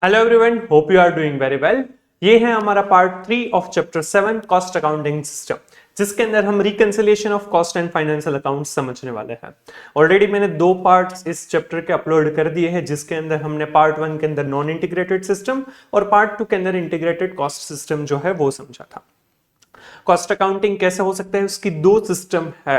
Hello everyone, hope you are doing very well. ये है हमारा part 3 of chapter 7 cost accounting system, जिसके अंदर हम reconciliation of cost and financial accounts समझने वाले हैं। ऑलरेडी मैंने 2 पार्ट्स इस चैप्टर के अपलोड कर दिए हैं, जिसके अंदर हमने पार्ट 1 के अंदर नॉन इंटीग्रेटेड सिस्टम और पार्ट 2 के अंदर इंटीग्रेटेड कॉस्ट सिस्टम जो है वो समझा था। कॉस्ट अकाउंटिंग कैसे हो सकता है, उसकी 2 सिस्टम है,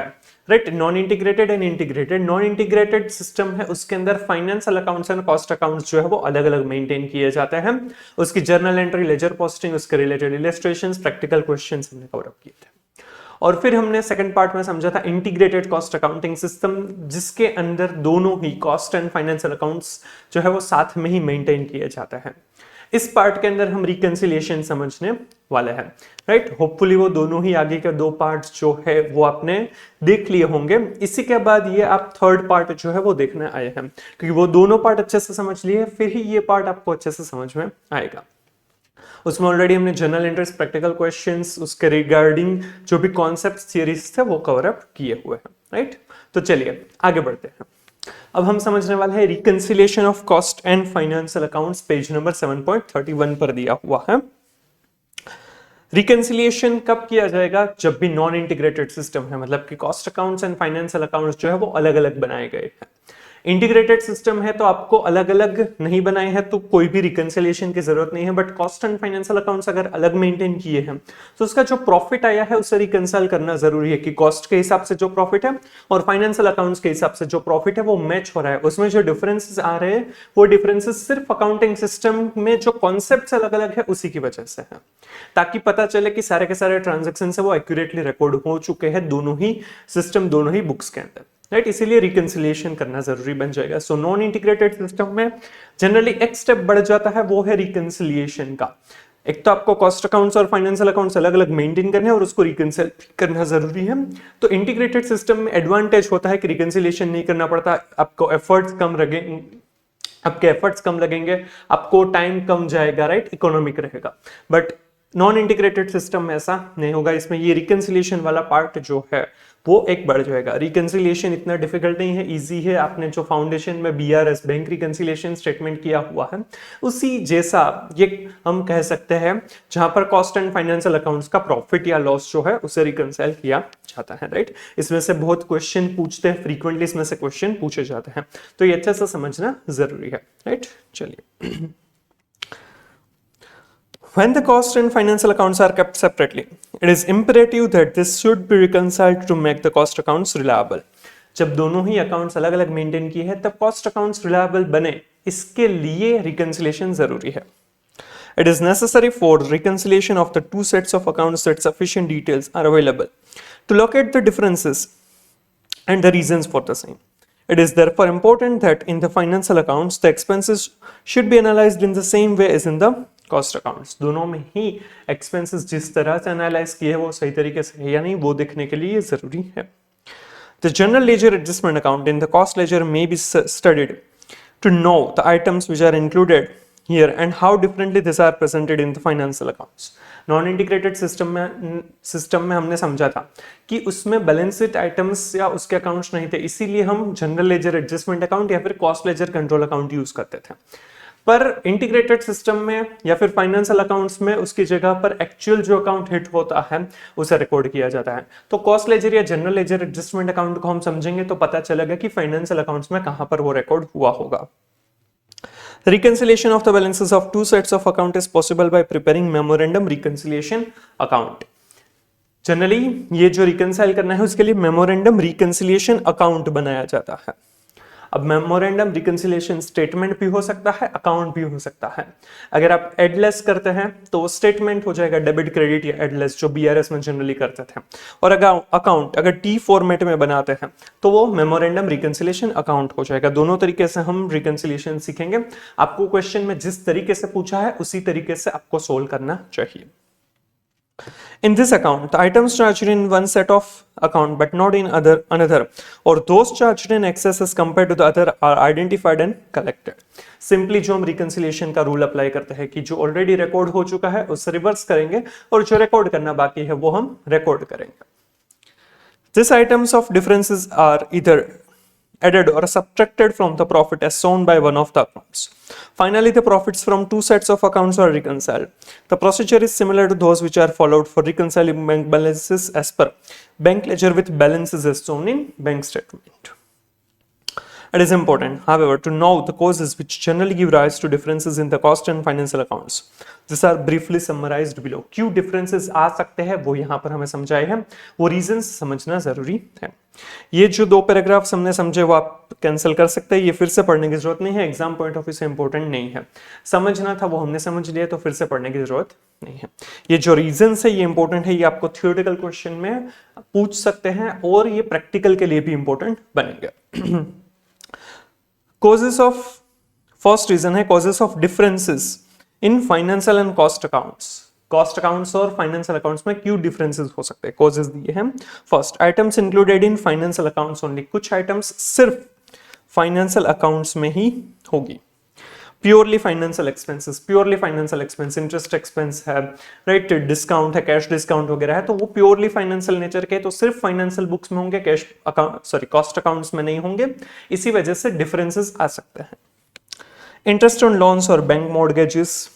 right, non integrated and integrated. Non integrated system है, उसके अंदर financial accounts and cost accounts जो है वो अलग अलग मेंटेन किए जाते हैं। उसकी जर्नल एंट्री, लेजर पोस्टिंग, उसके रिलेटेड इलस्ट्रेशंस, प्रैक्टिकल क्वेश्चंस हमने कवर अप किए थे। और फिर हमने सेकंड पार्ट में समझा था इंटीग्रेटेड कॉस्ट अकाउंटिंग सिस्टम, जिसके अंदर दोनों ही कॉस्ट एंड फाइनेंशियल अकाउंट्स जो है वो साथ में ही मेंटेन किए जाते हैं। इस पार्ट के अंदर हम रिकंसिलिएशन समझने वाले हैं, राइट। होपफुली वो दोनों ही आगे के 2 पार्ट्स जो है वो आपने देख लिए होंगे। इसी के बाद ये आप थर्ड पार्ट जो है वो देखने आए हैं, क्योंकि वो दोनों पार्ट अच्छे से समझ लिए, फिर ही ये पार्ट आपको अच्छे से समझ में आएगा। उसमें ऑलरेडी हमने जनरल इंटरेस्ट, प्रैक्टिकल क्वेश्चंस, उसके रिगार्डिंग जो भी कॉन्सेप्ट्स, थियरीज थे वो कवर अप किए हुए हैं, राइट। तो चलिए आगे बढ़ते हैं। अब हम समझने वाले हैं reconciliation of cost and financial accounts, page number 7.31 पर दिया हुआ है। रिकंसिलिएशन कब किया जाएगा? जब भी नॉन इंटीग्रेटेड सिस्टम है, मतलब कि cost accounts and financial accounts जो है वो अलग अलग बनाए गए हैं। इंटीग्रेटेड सिस्टम है तो आपको अलग अलग नहीं बनाए हैं तो कोई भी रिकंसिलिएशन की जरूरत नहीं है, but cost and financial accounts अगर अलग मेंटेन किए हैं तो उसका जो प्रॉफिट आया है उसे रिकंसाइल करना जरूरी है कि कॉस्ट के हिसाब से जो प्रॉफिट है और फाइनेंशियल अकाउंट्स के हिसाब से जो प्रॉफिट है वो मैच हो रहा है। उसमें जो डिफरेंसेस आ रहे हैं वो डिफरेंसेस सिर्फ अकाउंटिंग सिस्टम में जो कॉन्सेप्ट अलग अलग है उसी की वजह से है, ताकि पता चले कि सारे के सारे ट्रांजेक्शन है वो एक्यूरेटली रिकॉर्ड हो चुके हैं दोनों ही सिस्टम, दोनों ही बुक्स के अंदर, राइट। इसीलिए रिकंसिलिएशन करना जरूरी बन जाएगा। सो नॉन इंटीग्रेटेड सिस्टम में जनरली एक स्टेप बढ़ जाता है, वो है रिकंसिलिएशन का। एक तो आपको कॉस्ट अकाउंट्स और फाइनेंशियल अकाउंट्स अलग अलग मेंटेन करने हैं और उसको रिकंसिल करना जरूरी है। तो इंटीग्रेटेड सिस्टम में एडवांटेज होता है कि रिकंसिलिएशन नहीं करना पड़ता, आपको एफर्ट्स कम लगेंगे, आपके एफर्ट्स कम लगेंगे, आपको टाइम कम जाएगा, राइट, इकोनॉमिक रहेगा। बट नॉन इंटीग्रेटेड सिस्टम में ऐसा नहीं होगा। इसमें ये रिकंसिलिएशन वाला पार्ट जो है वो एक बढ़ जाएगा। रिकंसिलिएशन इतना डिफिकल्ट नहीं है, इजी है। आपने जो फाउंडेशन में बीआरएस, बैंक रिकंसिलिएशन स्टेटमेंट किया हुआ है उसी जैसा ये हम कह सकते हैं, जहां पर कॉस्ट एंड फाइनेंशियल अकाउंट्स का प्रॉफिट या लॉस जो है उसे रिकंसाइल किया जाता है, राइट। इसमें से बहुत क्वेश्चन पूछते हैं, फ्रीक्वेंटली इसमें से क्वेश्चन पूछे जाते हैं, तो ये अच्छे से समझना जरूरी है, राइट। चलिए, when the cost and financial accounts are kept separately, it is imperative that this should be reconciled to make the cost accounts reliable. जब दोनों ही अकाउंट्स अलग अलग मेंटेन किए हैं तब कॉस्ट अकाउंट्स रिलायबल बने, इसके लिए रिकंसिलिएशन जरूरी है। It is necessary for reconciliation of the two sets of accounts that sufficient details are available to locate the differences and the reasons for the same. It is therefore important that in the financial accounts the expenses should be analyzed in the same way as in the cost accounts. दोनों में ही expenses जिस तरह से analyse किए वो सही तरीके से है या नहीं वो देखने के लिए जरूरी है। The general ledger adjustment account in the cost ledger may be studied to know the items which are included here and how differently this are presented in the financial accounts. Non integrated system में हमने समझा था कि उसमें balance sheet items या उसके accounts नहीं थे, इसीलिए हम जनरल लेजर एडजस्टमेंट अकाउंट या फिर cost ledger control account use करते थे। पर इंटीग्रेटेड सिस्टम में या फिर फाइनेंशियल अकाउंट्स में उसकी जगह पर एक्चुअल जो अकाउंट हिट होता है उसे रिकॉर्ड किया जाता है। तो कॉस्ट लेजर या जनरल लेजर एडजस्टमेंट अकाउंट को हम समझेंगे तो पता चलेगा कि फाइनेंशियल अकाउंट्स में कहां पर वो रिकॉर्ड हुआ होगा। Reconciliation of the balances of two sets of account is possible by preparing memorandum reconciliation account. Generally ये जो रिकंसाइल करना है उसके लिए मेमोरेंडम रिकंसिलिएशन अकाउंट बनाया जाता है। अब मेमोरेंडम रिकंसिलिएशन स्टेटमेंट भी हो सकता है, अकाउंट भी हो सकता है। अगर आप एडलेस करते हैं तो स्टेटमेंट हो जाएगा डेबिट क्रेडिट या एडलेस, जो बीआरएस में जनरली करते थे। और अगर अकाउंट अगर टी फॉर्मेट में बनाते हैं तो वो मेमोरेंडम रिकंसिलिएशन अकाउंट हो जाएगा। दोनों तरीके से हम रिकंसिलिएशन सीखेंगे। आपको क्वेश्चन में जिस तरीके से पूछा है उसी तरीके से आपको सोल्व करना चाहिए। In this account, the items charged in one set of account but not in another, or those charged in excess as compared to the other are identified and collected. Simply जो हम reconciliation का rule apply करते हैं कि जो already record हो चुका है उसे रिवर्स करेंगे और जो रिकॉर्ड करना बाकी है वो हम रिकॉर्ड करेंगे। These items of differences are either added or subtracted from the profit as shown by one of the accounts. Finally, the profits from two sets of accounts are reconciled. The procedure is similar to those which are followed for reconciling bank balances as per bank ledger with balances as shown in bank statement. It is important, however, to know the causes which generally give rise to differences in the cost and financial accounts. These are briefly summarized below. क्यों differences आ सकते हैं वो यहाँ पर हमें समझाए हैं, वो reasons समझना जरूरी है. ये जो दो पैराग्राफ्स हमने समझे वो आप कैंसिल कर सकते हैं, ये फिर से पढ़ने की जरूरत नहीं है, एग्जाम पॉइंट ऑफ व्यू से इंपॉर्टेंट नहीं है. समझना था वो हमने समझ लिया, तो फिर से पढ़ने की जरूरत नहीं है. ये जो रीजंस है ये इंपॉर्टेंट है, ये आपको थियोरेटिकल क्वेश्चन में पूछ सकते हैं और ये प्रैक्टिकल के लिए भी इंपॉर्टेंट बनेगा. Causes of first reason है causes of differences in financial and cost accounts. Cost accounts और financial accounts में क्यों differences हो सकते हैं, causes दिए हैं. First, items included in financial accounts only. कुछ items सिर्फ financial accounts में ही होगी. Purely financial expenses, purely financial expense, interest expense है, राइट, डिस्काउंट है, कैश डिस्काउंट वगैरह है, तो वो प्योरली फाइनेंशियल नेचर के, तो सिर्फ फाइनेंशियल बुक्स में होंगे, cash account sorry cost accounts में नहीं होंगे. इसी वजह से डिफरेंसेस आ सकते हैं. इंटरेस्ट ऑन लोन्स और बैंक मॉर्गेजेस,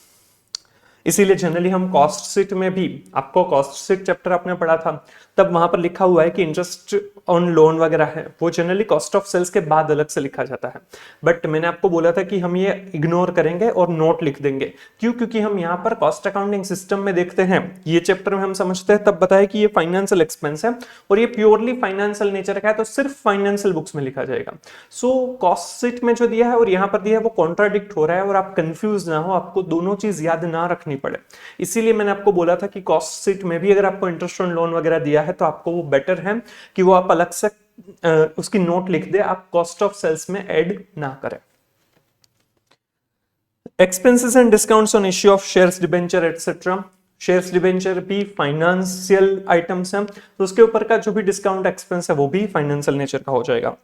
इसीलिए जनरली हम कॉस्ट शीट में भी, आपको कॉस्ट शीट चैप्टर आपने पढ़ा था तब वहां पर लिखा हुआ है कि इंटरेस्ट ऑन लोन वगैरह है वो जनरली कॉस्ट ऑफ सेल्स के बाद अलग से लिखा जाता है. बट मैंने आपको बोला था कि हम ये इग्नोर करेंगे और नोट लिख देंगे. क्यों? क्योंकि हम यहाँ पर कॉस्ट अकाउंटिंग सिस्टम में देखते हैं, ये चैप्टर में हम समझते हैं तब बताया कि ये फाइनेंशियल एक्सपेंस है और ये प्योरली फाइनेंशियल नेचर का है, तो सिर्फ फाइनेंशियल बुक्स में लिखा जाएगा. सो कॉस्ट शीट में जो दिया है और यहाँ पर दिया है वो कॉन्ट्राडिक्ट हो रहा है और आप कंफ्यूज ना हो, आपको दोनों चीज याद ना रखनी पड़े. इसीलिए मैंने आपको बोला था कि कॉस्ट शीट में भी अगर आपको इंटरेस्ट ऑन लोन वगैरह दिया है तो आपको वो बेटर है कि वो आप अलग से उसकी नोट लिख दे, आप कॉस्ट ऑफ सेल्स में ऐड ना करें. Expenses and discounts on issue of shares, debenture etcetera. Shares debenture भी फाइनेंशियल आइटम्स हैं, तो उसके ऊपर का जो भी डिस्काउंट एक्सपेंस है वो भी फाइनेंशियल नेचर का हो जाएगा.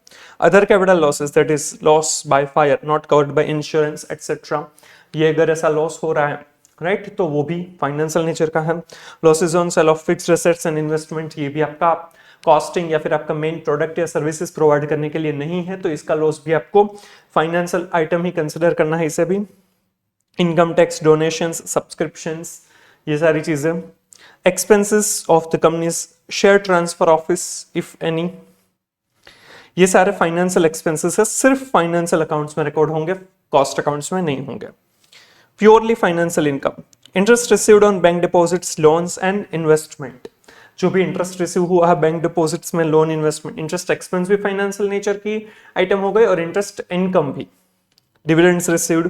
Other capital losses, that is loss by fire not covered by insurance etcetera, ये अगर ऐसा लॉस हो रहा है, राइट, तो वो भी फाइनेंशियल नेचर का है. Losses on sale of fixed assets and investment, ये भी आपका कॉस्टिंग या फिर आपका मेन प्रोडक्ट या सर्विसेज प्रोवाइड करने के लिए नहीं है, तो इसका लॉस भी आपको फाइनेंशियल आइटम ही कंसिडर करना है इसे भी. इनकम टैक्स, डोनेशंस, सब्सक्रिप्शंस, ये सारी चीजें. Expenses of the companies share transfer office if any, ये सारे फाइनेंशियल एक्सपेंसेस है, सिर्फ फाइनेंशियल अकाउंट्स में रिकॉर्ड होंगे, कॉस्ट अकाउंट्स में नहीं होंगे. Purely financial income, interest received on bank deposits, loans and investment, जो भी इंटरेस्ट रिसीव हुआ है बैंक डिपॉजिट्स में, लोन, इन्वेस्टमेंट, इंटरेस्ट एक्सपेंस भी फाइनेंशियल नेचर की आइटम हो गए और इंटरेस्ट इनकम भी. Dividends received,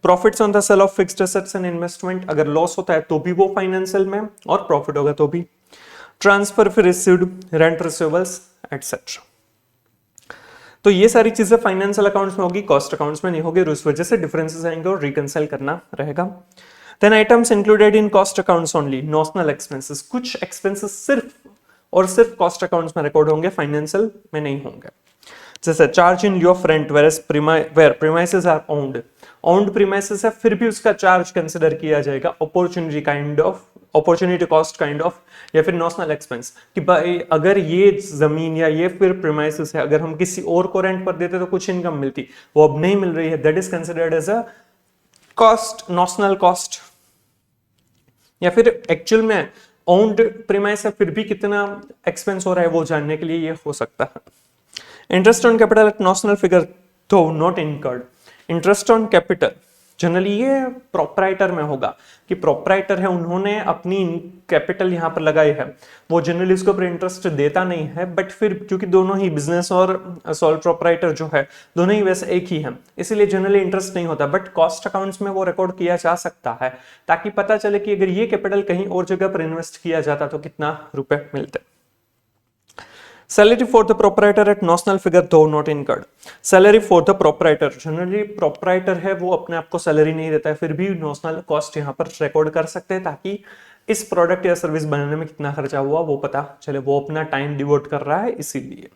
profits on the cell of fixed assets and investment, अगर लॉस होता है तो भी वो फाइनेंशियल में और प्रॉफिट होगा तो भी. Transfer fee received, rent receivables etcetera. तो ये सारी चीजें फाइनेंशियल अकाउंट्स में होगी, कॉस्ट अकाउंट्स में नहीं होगी, उस वजह से डिफरेंसेस आएंगे और रिकंसाइल करना रहेगा. Then items included in cost accounts only, notional expenses, कुछ एक्सपेंसेस सिर्फ और सिर्फ कॉस्ट अकाउंट्स में रिकॉर्ड होंगे, फाइनेंशियल में नहीं होंगे. जैसे charge in lieu of rent where premises are owned, owned premises है फिर भी उसका चार्ज कंसिडर किया जाएगा अपॉर्चुनिटी कॉस्ट काइंड ऑफ, या फिर नॉशनल एक्सपेंस, कि भाई अगर ये जमीन या ये फिर प्रीमाइसेस है, अगर हम किसी और को रेंट पर देते तो कुछ इनकम मिलती, वो अब नहीं मिल रही है, that is considered as a cost, notional cost. या फिर एक्चुअल में ओन्ड प्रीमाइस है फिर भी कितना एक्सपेंस हो रहा है वो जानने के लिए ये हो सकता है. Interest on capital at notional figure तो not incurred. Interest on capital generally ये प्रोप्राइटर में होगा, कि प्रोप्राइटर है उन्होंने अपनी कैपिटल यहाँ पर लगाई है, वो जनरली इसके ऊपर इंटरेस्ट देता नहीं है, बट फिर क्योंकि दोनों ही बिजनेस और सोल प्रोप्राइटर जो है दोनों ही वैसे एक ही हैं, इसीलिए जनरली इंटरेस्ट नहीं होता. बट कॉस्ट अकाउंट्स में वो रिकॉर्ड किया जा सकता है ताकि पता चले कि अगर ये कैपिटल कहीं और जगह पर इन्वेस्ट किया जाता तो कितना रुपए मिलते. Salary for the proprietor at notional figure though not incurred. Salary for the proprietor, generally proprietor है वो अपने आप को सैलरी नहीं देता है, फिर भी नॉशनल कॉस्ट यहाँ पर रिकॉर्ड कर सकते हैं ताकि इस प्रोडक्ट या सर्विस बनाने में कितना खर्चा हुआ वो पता चले, वो अपना टाइम डिवोट कर रहा है इसीलिए.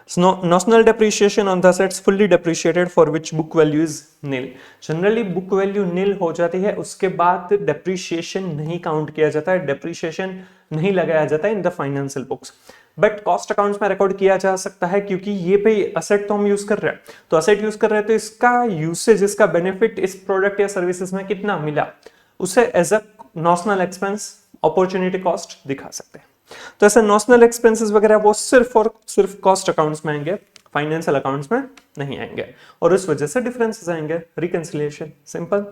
Notional depreciation on the assets fully depreciated for which book value is nil. Generally book value nil हो जाती है, उसके बाद डेप्रिसिएशन नहीं काउंट किया जाता है, डेप्रिसिएशन नहीं लगाया जाता है इन the financial books. But cost accounts में रिकॉर्ड किया जा सकता है क्योंकि ये पे असेट तो हम यूज कर रहे हैं, तो असेट यूज कर रहे हैं तो इसका यूसेज, इसका बेनिफिट इस प्रोडक्ट या सर्विसेज में कितना मिला उसे as a notional expense, opportunity cost दिखा सकते हैं। तो ऐसे नॉशनल एक्सपेंसेस वगैरह वो सिर्फ और सिर्फ कॉस्ट अकाउंट्स में आएंगे, फाइनेंशियल अकाउंट्स में नहीं आएंगे, और उस वजह से डिफरेंसेस आएंगे। Reconciliation simple.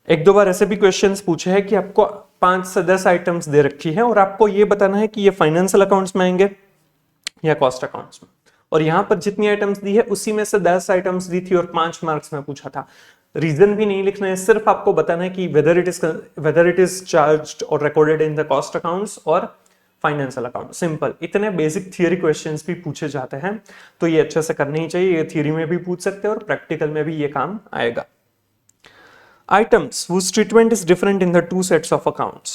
एक दो बार ऐसे भी क्वेश्चंस पूछे हैं कि आपको 5 से 10 आइटम्स दे रखी है और आपको ये बताना है कि ये फाइनेंशियल अकाउंट्स में आएंगे या कॉस्ट अकाउंट्स में, और यहां पर जितनी आइटम्स दी है उसी में से 10 आइटम्स दी थी और 5 मार्क्स में पूछा था। रीजन भी नहीं लिखना है, सिर्फ आपको बताना है कि वेदर इट इज चार्ज्ड और recorded in the cost accounts और फाइनेंशियल अकाउंट। सिंपल। इतने बेसिक थियरी क्वेश्चंस भी पूछे जाते हैं तो ये अच्छे से करने ही चाहिए। ये थियरी में भी पूछ सकते हैं और प्रैक्टिकल में भी ये काम आएगा। Items whose treatment is different in the two sets of accounts।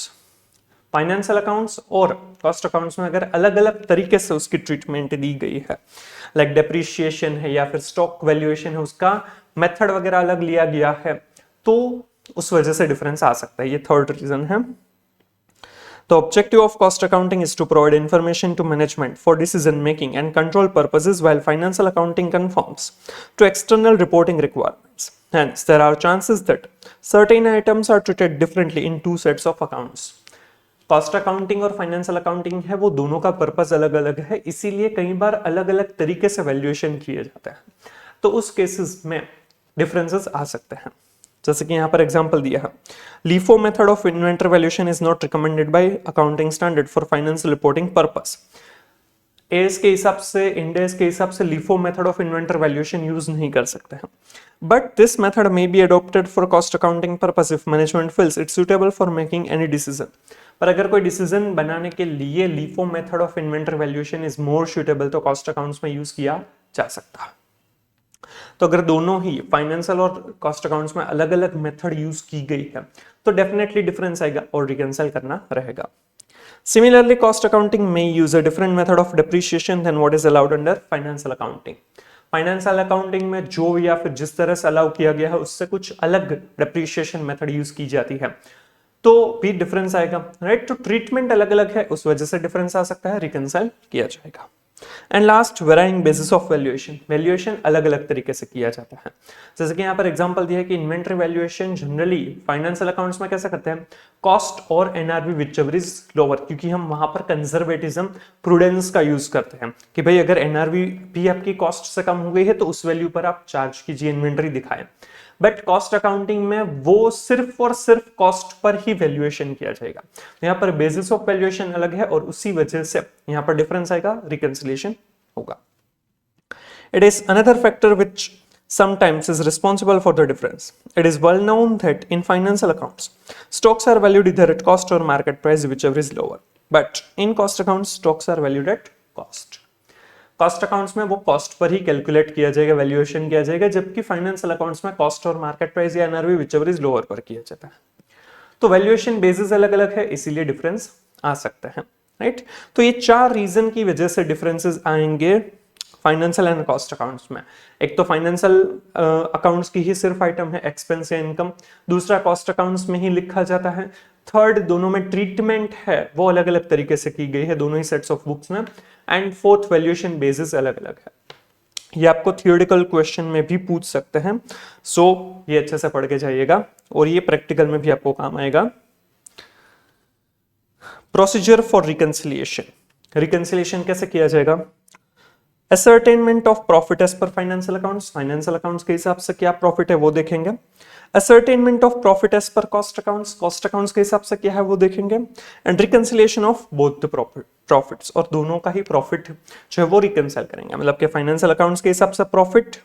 Financial accounts और कॉस्ट अकाउंट्स में अगर अलग अलग तरीके से उसकी ट्रीटमेंट दी गई है, लाइक डेप्रिशिएशन है या फिर स्टॉक वैल्यूएशन है, उसका मेथड वगैरह अलग लिया गया है, तो उस वजह से डिफरेंस आ सकता है। ये थर्ड रीजन है। The objective of cost accounting is to provide information to management for decision making and control purposes, while financial accounting conforms to external reporting requirements. Hence, there are chances that certain items are treated differently in two sets of accounts. Cost accounting और financial accounting है वो दोनों का purpose अलग अलग है, इसीलिए कई बार अलग अलग तरीके से वैल्यूएशन किए जाते हैं, तो उस केसेस में डिफरेंसेस आ सकते हैं। जैसे कि यहाँ पर एग्जांपल दिया है, LIFO method of inventory valuation is not recommended by accounting standard for financial reporting purpose. As के हिसाब से, इंड एस के हिसाब से LIFO method of inventory valuation use नहीं कर सकते हैं, but this method may be adopted for cost accounting purpose if management feels it's suitable for making any decision. पर अगर कोई डिसीजन बनाने के लिए LIFO method of inventory valuation is more suitable तो कॉस्ट अकाउंट्स में यूज किया जा सकता है। तो अगर दोनों ही फाइनेंशियल और कॉस्ट अकाउंट्स में अलग अलग मेथड यूज की गई है तो डेफिनेटली डिफरेंस आएगा और रिकंसाइल करना रहेगा। सिमिलरली कॉस्ट अकाउंटिंग में use a different method of depreciation than what is allowed under financial accounting. Financial accounting में जो या फिर जिस तरह से अलाउ किया गया है उससे कुछ अलग डेप्रिसिएशन मेथड यूज की जाती है, तो भी डिफरेंस आएगा, राइट। तो ट्रीटमेंट अलग अलग है, उस वजह से डिफरेंस आ सकता है, रिकंसाइल किया जाएगा। And last, varying basis of valuation. Valuation अलग अलग तरीके से किया जाता है। जैसे कि यहाँ पर एग्जांपल दिया है कि inventory valuation generally financial accounts में कैसे करते हैं, कॉस्ट और एनआरवी व्हिचएवर इज लोअर, क्योंकि हम वहां पर कंजर्वेटिज्म, प्रूडेंस का यूज करते हैं कि भाई अगर एनआरवी भी आपकी कॉस्ट से कम हो गई है तो उस वैल्यू पर आप चार्ज कीजिए, इन्वेंटरी दिखाएं। बट कॉस्ट अकाउंटिंग में वो सिर्फ और सिर्फ कॉस्ट पर ही वैल्यूएशन किया जाएगा। तो यहाँ पर बेसिस ऑफ वैल्यूएशन अलग है और उसी वजह से यहाँ पर डिफरेंस आएगा, रिकंसिलिएशन होगा। It is another factor which sometimes is responsible for the difference. It is well known that in financial accounts, stocks are valued either at cost or market price, whichever is lower. But in cost accounts, stocks are valued at cost. Cost accounts में वो cost per ही calculate किया जाएगा, valuation किया जाएगा, जबकि financial accounts में cost और market price या एनआरवी व्हिचएवर इज लोअर पर किया जाता है। तो वैल्यूएशन बेसिस अलग अलग है, इसीलिए डिफरेंस आ सकता है, राइट। तो ये 4 रीजन की वजह से डिफरेंसेस आएंगे फाइनेंशियल एंड कॉस्ट अकाउंट्स में। एक तो फाइनेंशियल अकाउंट्स की ही सिर्फ आइटम है एक्सपेंस या इनकम, दूसरा कॉस्ट अकाउंट्स में ही लिखा जाता है, थर्ड दोनों में ट्रीटमेंट है वो अलग अलग तरीके से की गई है दोनों ही सेट्स ऑफ बुक्स में, एंड फोर्थ वैल्यूएशन बेसिस अलग अलग है। ये आपको थियोरेटिकल क्वेश्चन में भी पूछ सकते हैं, सो ये अच्छे से पढ़ के जाइएगा और ये प्रैक्टिकल में भी आपको काम आएगा। Procedure for reconciliation. रिकंसिलिएशन कैसे किया जाएगा? Ascertainment of profit as per financial accounts, financial accounts के हिसाब से क्या प्रॉफिट है वो देखेंगे। Ascertainment of profit as per cost accounts, cost accounts के हिसाब से क्या है वो देखेंगे। And reconciliation of both the profits, और दोनों का ही प्रॉफिट जो है वो रिकंसाइल करेंगे, मतलब कि फाइनेंशियल अकाउंट्स के हिसाब से प्रॉफिट,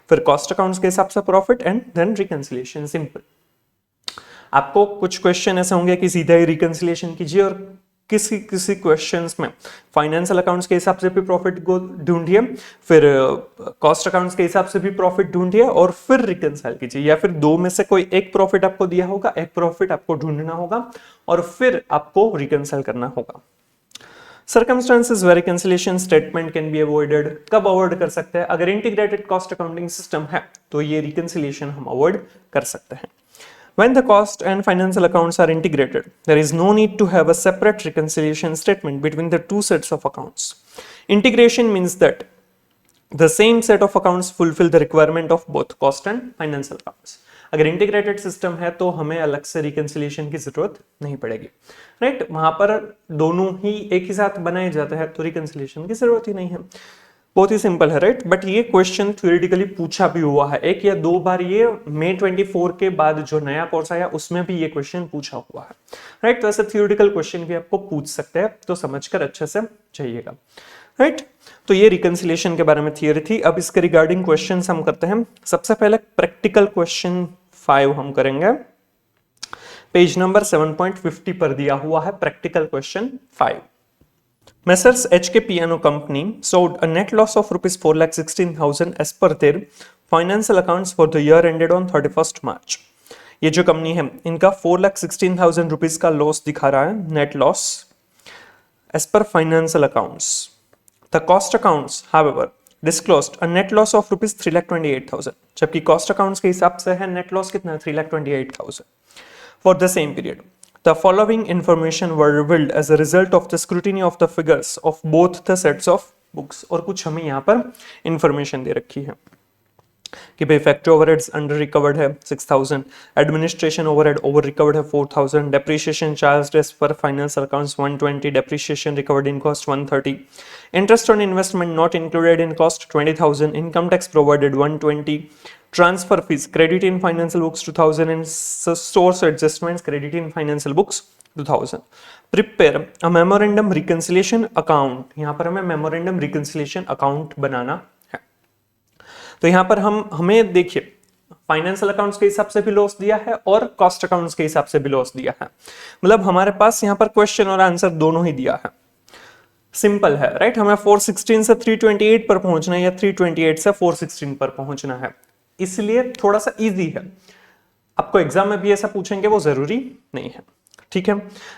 फिर कॉस्ट अकाउंट्स के हिसाब से profit, and then reconciliation. Simple. आपको कुछ क्वेश्चन ऐसे होंगे कि सीधा ही रिकंसिलिएशन कीजिए, और किसी किसी क्वेश्चंस में फाइनेंशियल अकाउंट्स के हिसाब से भी प्रॉफिट को ढूंढिए, फिर कॉस्ट अकाउंट्स के हिसाब से भी प्रॉफिट ढूंढिए और फिर रिकंसाइल कीजिए, या फिर दो में से कोई एक प्रॉफिट आपको दिया होगा, एक प्रॉफिट आपको ढूंढना होगा और फिर आपको रिकंसाइल करना होगा। Circumstances where reconciliation statement can be avoided, कब अवॉइड कर सकते हैं? अगर इंटीग्रेटेड कॉस्ट अकाउंटिंग सिस्टम है तो ये रिकंसिलिएशन हम अवॉइड कर सकते हैं। When the cost and financial accounts are integrated, there is no need to have a separate reconciliation statement between the two sets of accounts. Integration means that the same set of accounts fulfill the requirement of both cost and financial accounts. अगर integrated system है तो हमें अलग से reconciliation की जरूरत नहीं पड़ेगी, राइट? वहां पर दोनों ही एक ही साथ बनाए जाते हैं तो रिकंसिलिएशन की जरूरत ही नहीं है। बहुत ही सिंपल है, राइट? बट ये क्वेश्चन थ्योरेटिकली पूछा भी हुआ है, एक या दो बार। ये मई 24 के बाद जो नया कोर्स आया उसमें भी ये क्वेश्चन पूछा हुआ है, राइट? तो ऐसे थ्योरेटिकल क्वेश्चन भी आपको पूछ सकते हैं, तो समझकर अच्छे से चाहिएगा, राइट? तो ये रिकंसिलिएशन के बारे में थियरी थी। अब इसके रिगार्डिंग क्वेश्चंस हम करते हैं। सबसे पहले प्रैक्टिकल क्वेश्चन 5 हम करेंगे, पेज नंबर 7.50 पर दिया हुआ है practical question 5। Messrs. HK Piano Company showed a net loss of rupees 4,16,000 as per their financial accounts for the year ended on 31st March. ये जो कंपनी है इनका 4,16,000 रुपीज का लॉस दिखा रहा है, net loss as per financial accounts. The cost accounts, however, disclosed a net loss of rupees 3,28,000. जबकि cost accounts के हिसाब से है नेट लॉस कितना, 3,28,000 for the same period. The following information were revealed as a result of the scrutiny of the figures of both the sets of books. और कुछ हमें यहाँ पर information दे रखी है कि भाई फैक्ट्री ओवरहेड्स अंडर रिकवर्ड है 6,000, एडमिनिस्ट्रेशन ओवरहेड ओवर रिकवर्ड है 4,000, depreciation charged as per financial accounts 120, depreciation recovered in cost 130, interest on investment not included in cost 20,000, income tax provided 120, transfer fees credit in financial books 2,000 and source adjustments credit in financial books 2,000। Prepare a memorandum reconciliation account, यहाँ पर हमें memorandum reconciliation account बनाना है। तो यहाँ पर हमें देखिए financial accounts के हिसाब से भी लॉस दिया है और कॉस्ट अकाउंट्स के हिसाब से भी लॉस दिया है, मतलब हमारे पास यहाँ पर क्वेश्चन और आंसर दोनों ही दिया है। सिंपल है, राइट? हमें 416 से 328 पर पहुंचना है या 328 से 416 पर पहुंचना है, इसलिए थोड़ा सा इजी है। आपको एग्जाम में भी ऐसा पूछेंगे वो जरूरी नहीं है, ठीक है?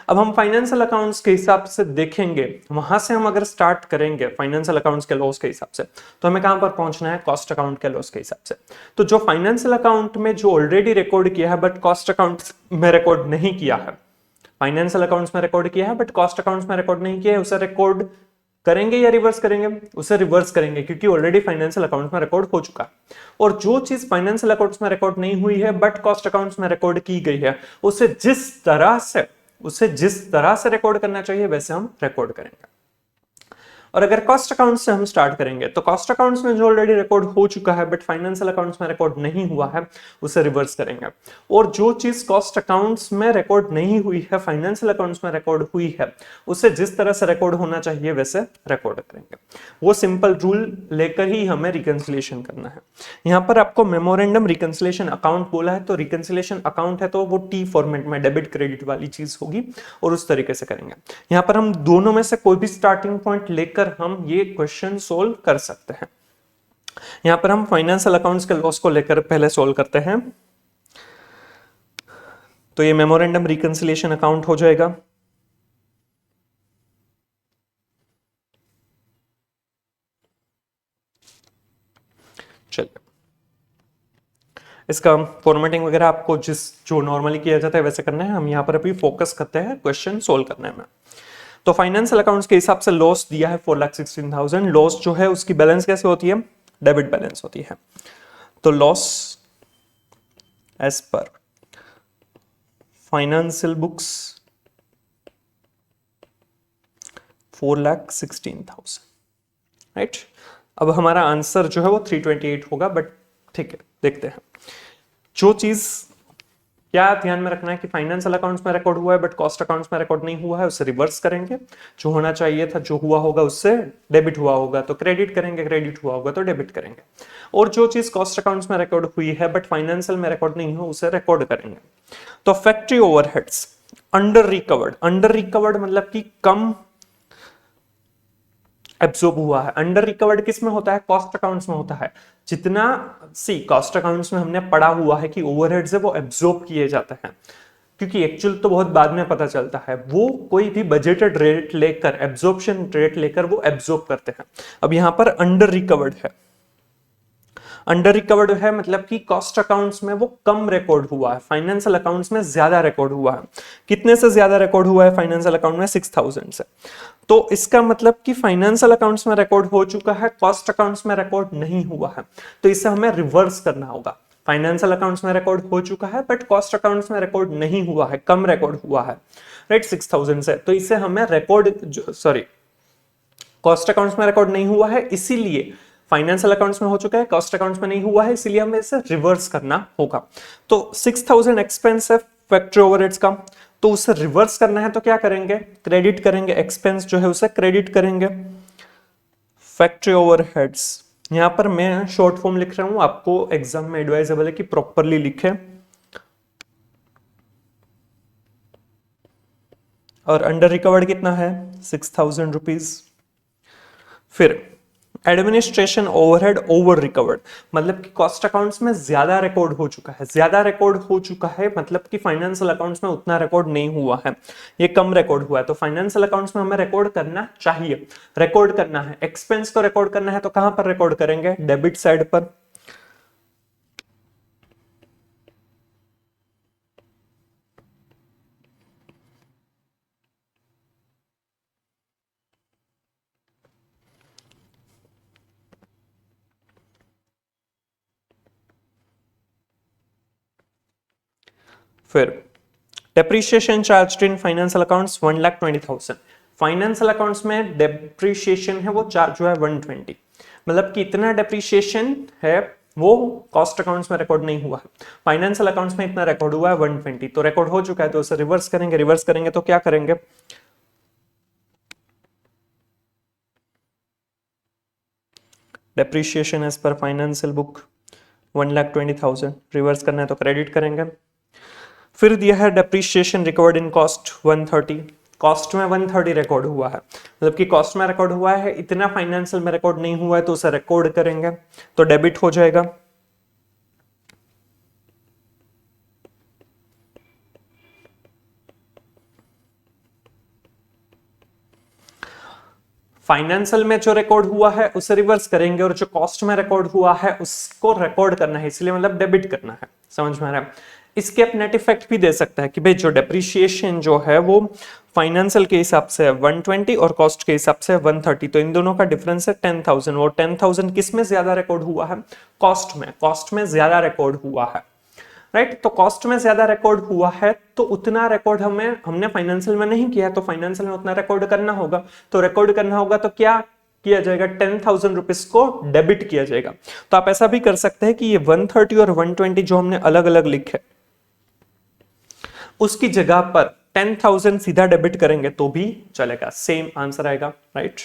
अब हम फाइनेंशियल अकाउंट्स के हिसाब से देखेंगे, वहां से हम अगर स्टार्ट करेंगे फाइनेंशियल अकाउंट्स के लॉस के हिसाब से, तो हमें कहां पर पहुंचना है, कॉस्ट अकाउंट के लॉस के हिसाब से। तो जो फाइनेंशियल अकाउंट में जो ऑलरेडी रिकॉर्ड किया है बट कॉस्ट अकाउंट में रिकॉर्ड नहीं किया है, फाइनेंशियल अकाउंट्स में रिकॉर्ड किया है बट कॉस्ट अकाउंट्स में रिकॉर्ड नहीं किया है, उसे रिकॉर्ड करेंगे या रिवर्स करेंगे? उसे रिवर्स करेंगे, क्योंकि ऑलरेडी फाइनेंशियल अकाउंट्स में रिकॉर्ड हो चुका है। और जो चीज फाइनेंशियल अकाउंट्स में रिकॉर्ड नहीं हुई है बट कॉस्ट अकाउंट्स में रिकॉर्ड की गई है, उसे जिस तरह से रिकॉर्ड करना चाहिए वैसे हम रिकॉर्ड करेंगे। और अगर कॉस्ट अकाउंट्स से हम स्टार्ट करेंगे तो कॉस्ट अकाउंट्स में जो ऑलरेडी रिकॉर्ड हो चुका है बट फाइनेंशियल अकाउंट्स में रिकॉर्ड नहीं हुआ है, उसे रिवर्स करेंगे। और जो चीज कॉस्ट अकाउंट्स में रिकॉर्ड नहीं हुई है, फाइनेंशियल अकाउंट्स में रिकॉर्ड हुई है, उसे जिस तरह से रिकॉर्ड होना चाहिए वैसे रिकॉर्ड करेंगे। वो सिंपल रूल लेकर ही हमें रिकंसिलिएशन करना है। यहाँ पर आपको मेमोरेंडम रिकंसिलिएशन अकाउंट बोला है, तो रिकंसिलिएशन अकाउंट है तो वो टी फॉर्मेट में डेबिट क्रेडिट वाली चीज होगी और उस तरीके से करेंगे। यहाँ पर हम दोनों में से कोई भी स्टार्टिंग पॉइंट लेकर हम ये क्वेश्चन सोल्व कर सकते हैं। यहां पर हम फाइनेंशियल अकाउंट्स के लॉस को लेकर पहले सोल्व करते हैं, तो ये मेमोरेंडम रिकंसिलिएशन अकाउंट हो जाएगा। चलिए, इसका फॉर्मेटिंग वगैरह आपको जो नॉर्मली किया जाता है वैसे करना है। हम यहां पर अभी फोकस करते हैं क्वेश्चन सोल्व करने में। तो फाइनेंशियल अकाउंट्स के हिसाब से लॉस दिया है 4,16,000। लॉस जो है उसकी बैलेंस कैसे होती है, डेबिट बैलेंस होती है। तो loss as per financial books 4,16,000, right? अब हमारा आंसर जो है वो 328 होगा, बट ठीक है, देखते हैं। जो चीज क्या ध्यान में रखना है कि फाइनेंशियल अकाउंट्स में रिकॉर्ड हुआ है बट कॉस्ट अकाउंट्स में रिकॉर्ड नहीं हुआ है, उसे रिवर्स करेंगे। जो होना चाहिए था, जो हुआ होगा उससे डेबिट हुआ होगा तो क्रेडिट करेंगे, क्रेडिट हुआ होगा तो डेबिट करेंगे। और जो चीज कॉस्ट अकाउंट्स में रिकॉर्ड हुई है बट फाइनेंशियल में रिकॉर्ड नहीं हो, उसे रिकॉर्ड करेंगे। तो फैक्ट्री ओवरहेड्स अंडर रिकवर्ड मतलब कि कम एब्जॉर्ब हुआ है। अंडर रिकवर्ड किस में होता है, कॉस्ट अकाउंट्स में होता है। जितना कॉस्ट अकाउंट्स में हमने पढ़ा हुआ है कि ओवरहेड्स है वो एब्जॉर्ब किए जाते हैं, क्योंकि एक्चुअल तो बहुत बाद में पता चलता है। वो कोई भी बजटेड रेट लेकर, एब्जॉर्प्शन रेट लेकर वो एब्जॉर्ब करते हैं। अब यहां पर अंडर रिकवर्ड है, अंडर रिकवर्ड है मतलब कि कॉस्ट अकाउंट्स में वो कम रिकॉर्ड हुआ है, फाइनेंशियल अकाउंट्स में ज्यादा रिकॉर्ड हुआ है। कितने से ज्यादा रिकॉर्ड हुआ है फाइनेंशियल अकाउंट में? 6000 से। तो इसका मतलब कि फाइनेंशियल अकाउंट्स में रिकॉर्ड हो चुका है, कॉस्ट अकाउंट्स में रिकॉर्ड नहीं हुआ है, तो इसे हमें रिवर्स करना होगा। फाइनेंशियल अकाउंट्स में रिकॉर्ड हो चुका है बट कॉस्ट अकाउंट्स में रिकॉर्ड नहीं हुआ है, कम रिकॉर्ड हुआ है, राइट, 6000 से। तो इसे हमें रिकॉर्ड, सॉरी, कॉस्ट अकाउंट्स में रिकॉर्ड नहीं हुआ है, इसीलिए फाइनेंशियल अकाउंट्स में हो चुका है, कॉस्ट अकाउंट्स में नहीं हुआ है, इसीलिए हमें इसे रिवर्स करना होगा। तो 6000 एक्सपेंस है फैक्ट्री ओवरहेड्स का, तो उसे रिवर्स करना है तो क्या करेंगे? क्रेडिट करेंगे, एक्सपेंस जो है उसे क्रेडिट करेंगे। फैक्ट्री ओवरहेड्स, यहां पर मैं शॉर्ट फॉर्म लिख रहा हूं, आपको एग्जाम में एडवाइजेबल है कि प्रॉपरली लिखें। और अंडर रिकवर्ड कितना है? 6000 रुपीज। फिर एडमिनिस्ट्रेशन ओवरहेड ओवर रिकवर्ड, मतलब कि कॉस्ट अकाउंट्स में ज्यादा रिकॉर्ड हो चुका है, ज्यादा रिकॉर्ड हो चुका है मतलब कि फाइनेंशियल अकाउंट्स में उतना रिकॉर्ड नहीं हुआ है, ये कम रिकॉर्ड हुआ है। तो फाइनेंशियल अकाउंट्स में हमें रिकॉर्ड करना चाहिए, रिकॉर्ड करना है, एक्सपेंस को रिकॉर्ड करना है, तो कहां पर रिकॉर्ड करेंगे? डेबिट साइड पर। फिर depreciation charge in financial accounts 1,20,000, financial accounts में डेप्रीशिएशन है वो चार्ज हुआ है 120, मतलब कि इतना डेप्रीशिएशन है वो कॉस्ट अकाउंट्स में रिकॉर्ड नहीं हुआ है, फाइनेंशियल अकाउंट्स में इतना रिकॉर्ड हुआ है 120, तो रिकॉर्ड हो चुका है तो उसे रिवर्स करेंगे, रिवर्स करेंगे तो क्या करेंगे? Depreciation as per financial book 1,20,000, reverse करना है तो क्रेडिट करेंगे। फिर दिया है depreciation record in cost 130, cost में 130 रिकॉर्ड हुआ है, मतलब कि कॉस्ट में रिकॉर्ड हुआ है, इतना फाइनेंशियल में रिकॉर्ड नहीं हुआ है तो उसे रिकॉर्ड करेंगे तो डेबिट हो जाएगा। फाइनेंशियल में जो रिकॉर्ड हुआ है उसे रिवर्स करेंगे और जो कॉस्ट में रिकॉर्ड हुआ है उसको रिकॉर्ड करना है, इसलिए मतलब डेबिट करना है, समझ में आ रहा है? इसके आप नेट इफेक्ट भी दे सकता है कि भाई जो डेप्रीशिएशन जो है वो फाइनेंशियल के हिसाब से 120 और कॉस्ट के हिसाब से 130, तो इन दोनों का डिफरेंस है 10,000, और 10,000 किस में ज्यादा रिकॉर्ड हुआ है? कॉस्ट में, कॉस्ट में ज्यादा रिकॉर्ड हुआ है, राइट। तो कॉस्ट में ज्यादा रिकॉर्ड हुआ है तो उतना रिकॉर्ड हमने फाइनेंशियल में नहीं किया है, तो फाइनेंशियल में उतना रिकॉर्ड करना होगा, तो रिकॉर्ड करना होगा तो क्या किया जाएगा? 10,000 रुपीज को डेबिट किया जाएगा। तो आप ऐसा भी कर सकते हैं कि ये 130 और 120 जो हमने अलग अलग लिखे उसकी जगह पर 10,000 सीधा डेबिट करेंगे तो भी चलेगा, सेम आंसर आएगा, राइट।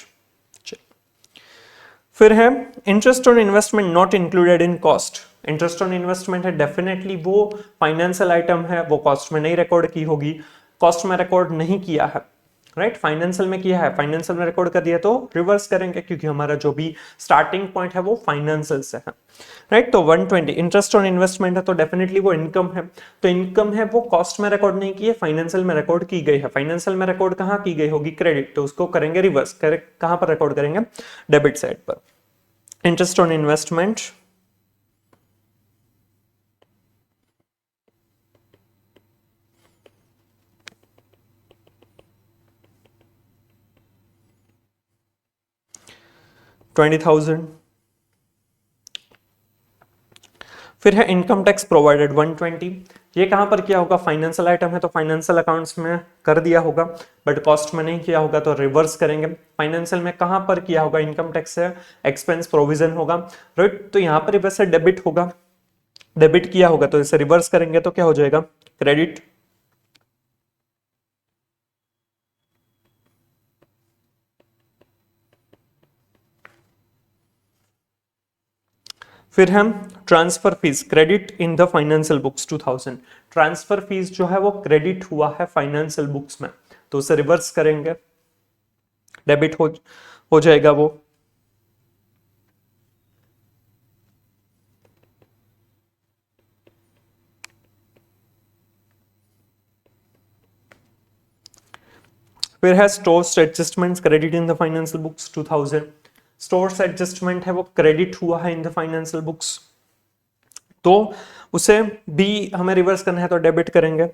फिर है interest on investment not included in cost, interest on investment है डेफिनेटली वो फाइनेंशियल आइटम है, वो कॉस्ट में नहीं रिकॉर्ड की होगी, कॉस्ट में रिकॉर्ड नहीं किया है, राइट, फाइनेंशियल में किया है, फाइनेंशियल में रिकॉर्ड कर दिया तो रिवर्स करेंगे क्योंकि हमारा जो भी स्टार्टिंग पॉइंट है वो फाइनेंशियल से है, राइट। तो 120 इंटरेस्ट ऑन इन्वेस्टमेंट है तो डेफिनेटली वो इनकम है, तो इनकम है वो कॉस्ट में रिकॉर्ड नहीं की है, फाइनेंशियल में रिकॉर्ड की गई है, फाइनेंशियल में रिकॉर्ड कहां की गई होगी? क्रेडिट, तो उसको करेंगे रिवर्स, कहां पर रिकॉर्ड करेंगे? डेबिट साइड पर। Interest on investment 20,000। फिर है इनकम टैक्स प्रोवाइडेड 120, ये कहां पर किया होगा? फाइनेंशियल आइटम है तो फाइनेंशियल अकाउंट्स में कर दिया होगा, बट कॉस्ट में नहीं किया होगा तो रिवर्स करेंगे। फाइनेंशियल में कहां पर किया होगा? इनकम टैक्स से एक्सपेंस प्रोविजन होगा, राइट, तो यहां पर वैसे डेबिट होगा, डेबिट किया होगा तो इसे रिवर्स करेंगे तो क्या हो जाएगा? क्रेडिट। फिर हम transfer fees credit in the financial books 2000, transfer fees जो है वो क्रेडिट हुआ है फाइनेंशियल बुक्स में तो उसे रिवर्स करेंगे, डेबिट हो जाएगा वो। फिर है stores adjustments credit in the financial books 2000, stores adjustment है वो क्रेडिट हुआ है इन द फाइनेंशियल बुक्स, तो उसे भी हमें रिवर्स करना है तो डेबिट करेंगे।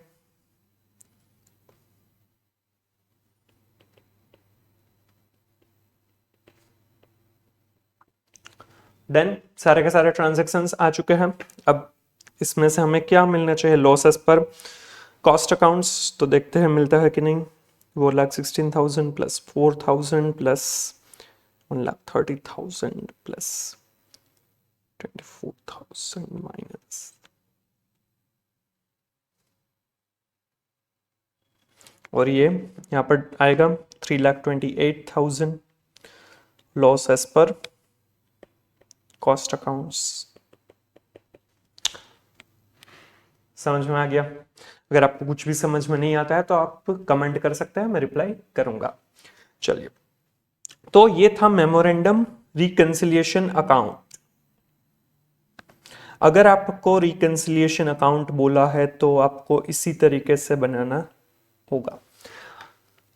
देन सारे के सारे ट्रांजैक्शंस आ चुके हैं। अब इसमें से हमें क्या मिलना चाहिए लॉसेस पर कॉस्ट अकाउंट्स, तो देखते हैं मिलता है कि नहीं। 1,16,000 प्लस 4,000 प्लस 1,30,000 प्लस 24,000 माइनस, और ये यहाँ पर आएगा 3,28,000 loss as per cost accounts. समझ में आ गया? अगर आपको कुछ भी समझ में नहीं आता है तो आप कमेंट कर सकते हैं, मैं रिप्लाई करूंगा। चलिए, तो ये था मेमोरेंडम रिकंसिलिएशन अकाउंट। अगर आपको रिकंसिलिएशन अकाउंट बोला है तो आपको इसी तरीके से बनाना होगा।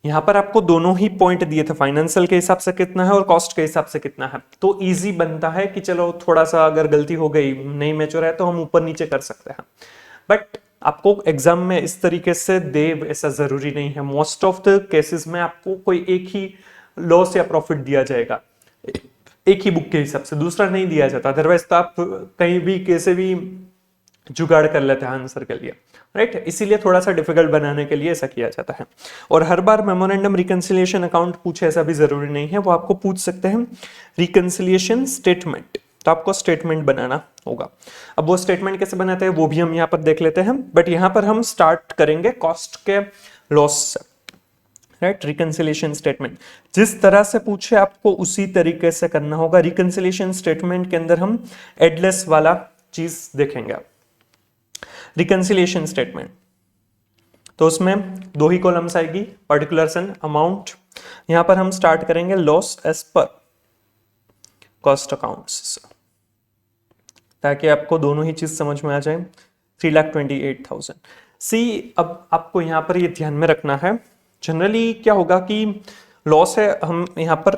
यहां पर आपको दोनों ही पॉइंट दिए थे, फाइनेंशियल के हिसाब से कितना है और कॉस्ट के हिसाब से कितना है, तो इजी बनता है कि चलो थोड़ा सा अगर गलती हो गई, नहीं मैच्योर है, तो हम ऊपर नीचे कर सकते हैं। बट आपको एग्जाम में इस तरीके से दे ऐसा जरूरी नहीं है। मोस्ट ऑफ द केसेस में आपको कोई एक ही लॉस या प्रॉफिट दिया जाएगा, एक ही बुक के हिसाब से, दूसरा नहीं दिया जाता। अदरवाइज तो आप कहीं भी कैसे भी जुगाड़ कर लेते हैं आंसर के लिए, राइट? इसीलिए थोड़ा सा डिफिकल्ट बनाने के लिए ऐसा किया जाता है। और हर बार मेमोरेंडम रिकंसिलिएशन अकाउंट पूछे ऐसा भी जरूरी नहीं है, वो आपको पूछ सकते हैं रिकंसिलिएशन स्टेटमेंट, तो आपको स्टेटमेंट बनाना होगा। अब वो स्टेटमेंट कैसे बनाते हैं वो भी हम यहाँ पर देख लेते हैं, बट यहाँ पर हम स्टार्ट करेंगे कॉस्ट के लॉस से, राइट? रिकंसिलिएशन स्टेटमेंट जिस तरह से पूछे आपको उसी तरीके से करना होगा। रिकंसिलिएशन स्टेटमेंट के अंदर हम एडलेस वाला चीज देखेंगे। रिकंसिलिएशन स्टेटमेंट तो उसमें दो ही कॉलम्स आएगी, पर्टिकुलर्स एंड अमाउंट। यहां पर हम स्टार्ट करेंगे loss as per cost accounts, ताकि आपको दोनों ही चीज समझ में आ जाए। 3,28,000 सी। अब आपको यहां पर ये ध्यान में रखना है, जनरली क्या होगा कि लॉस है, हम यहां पर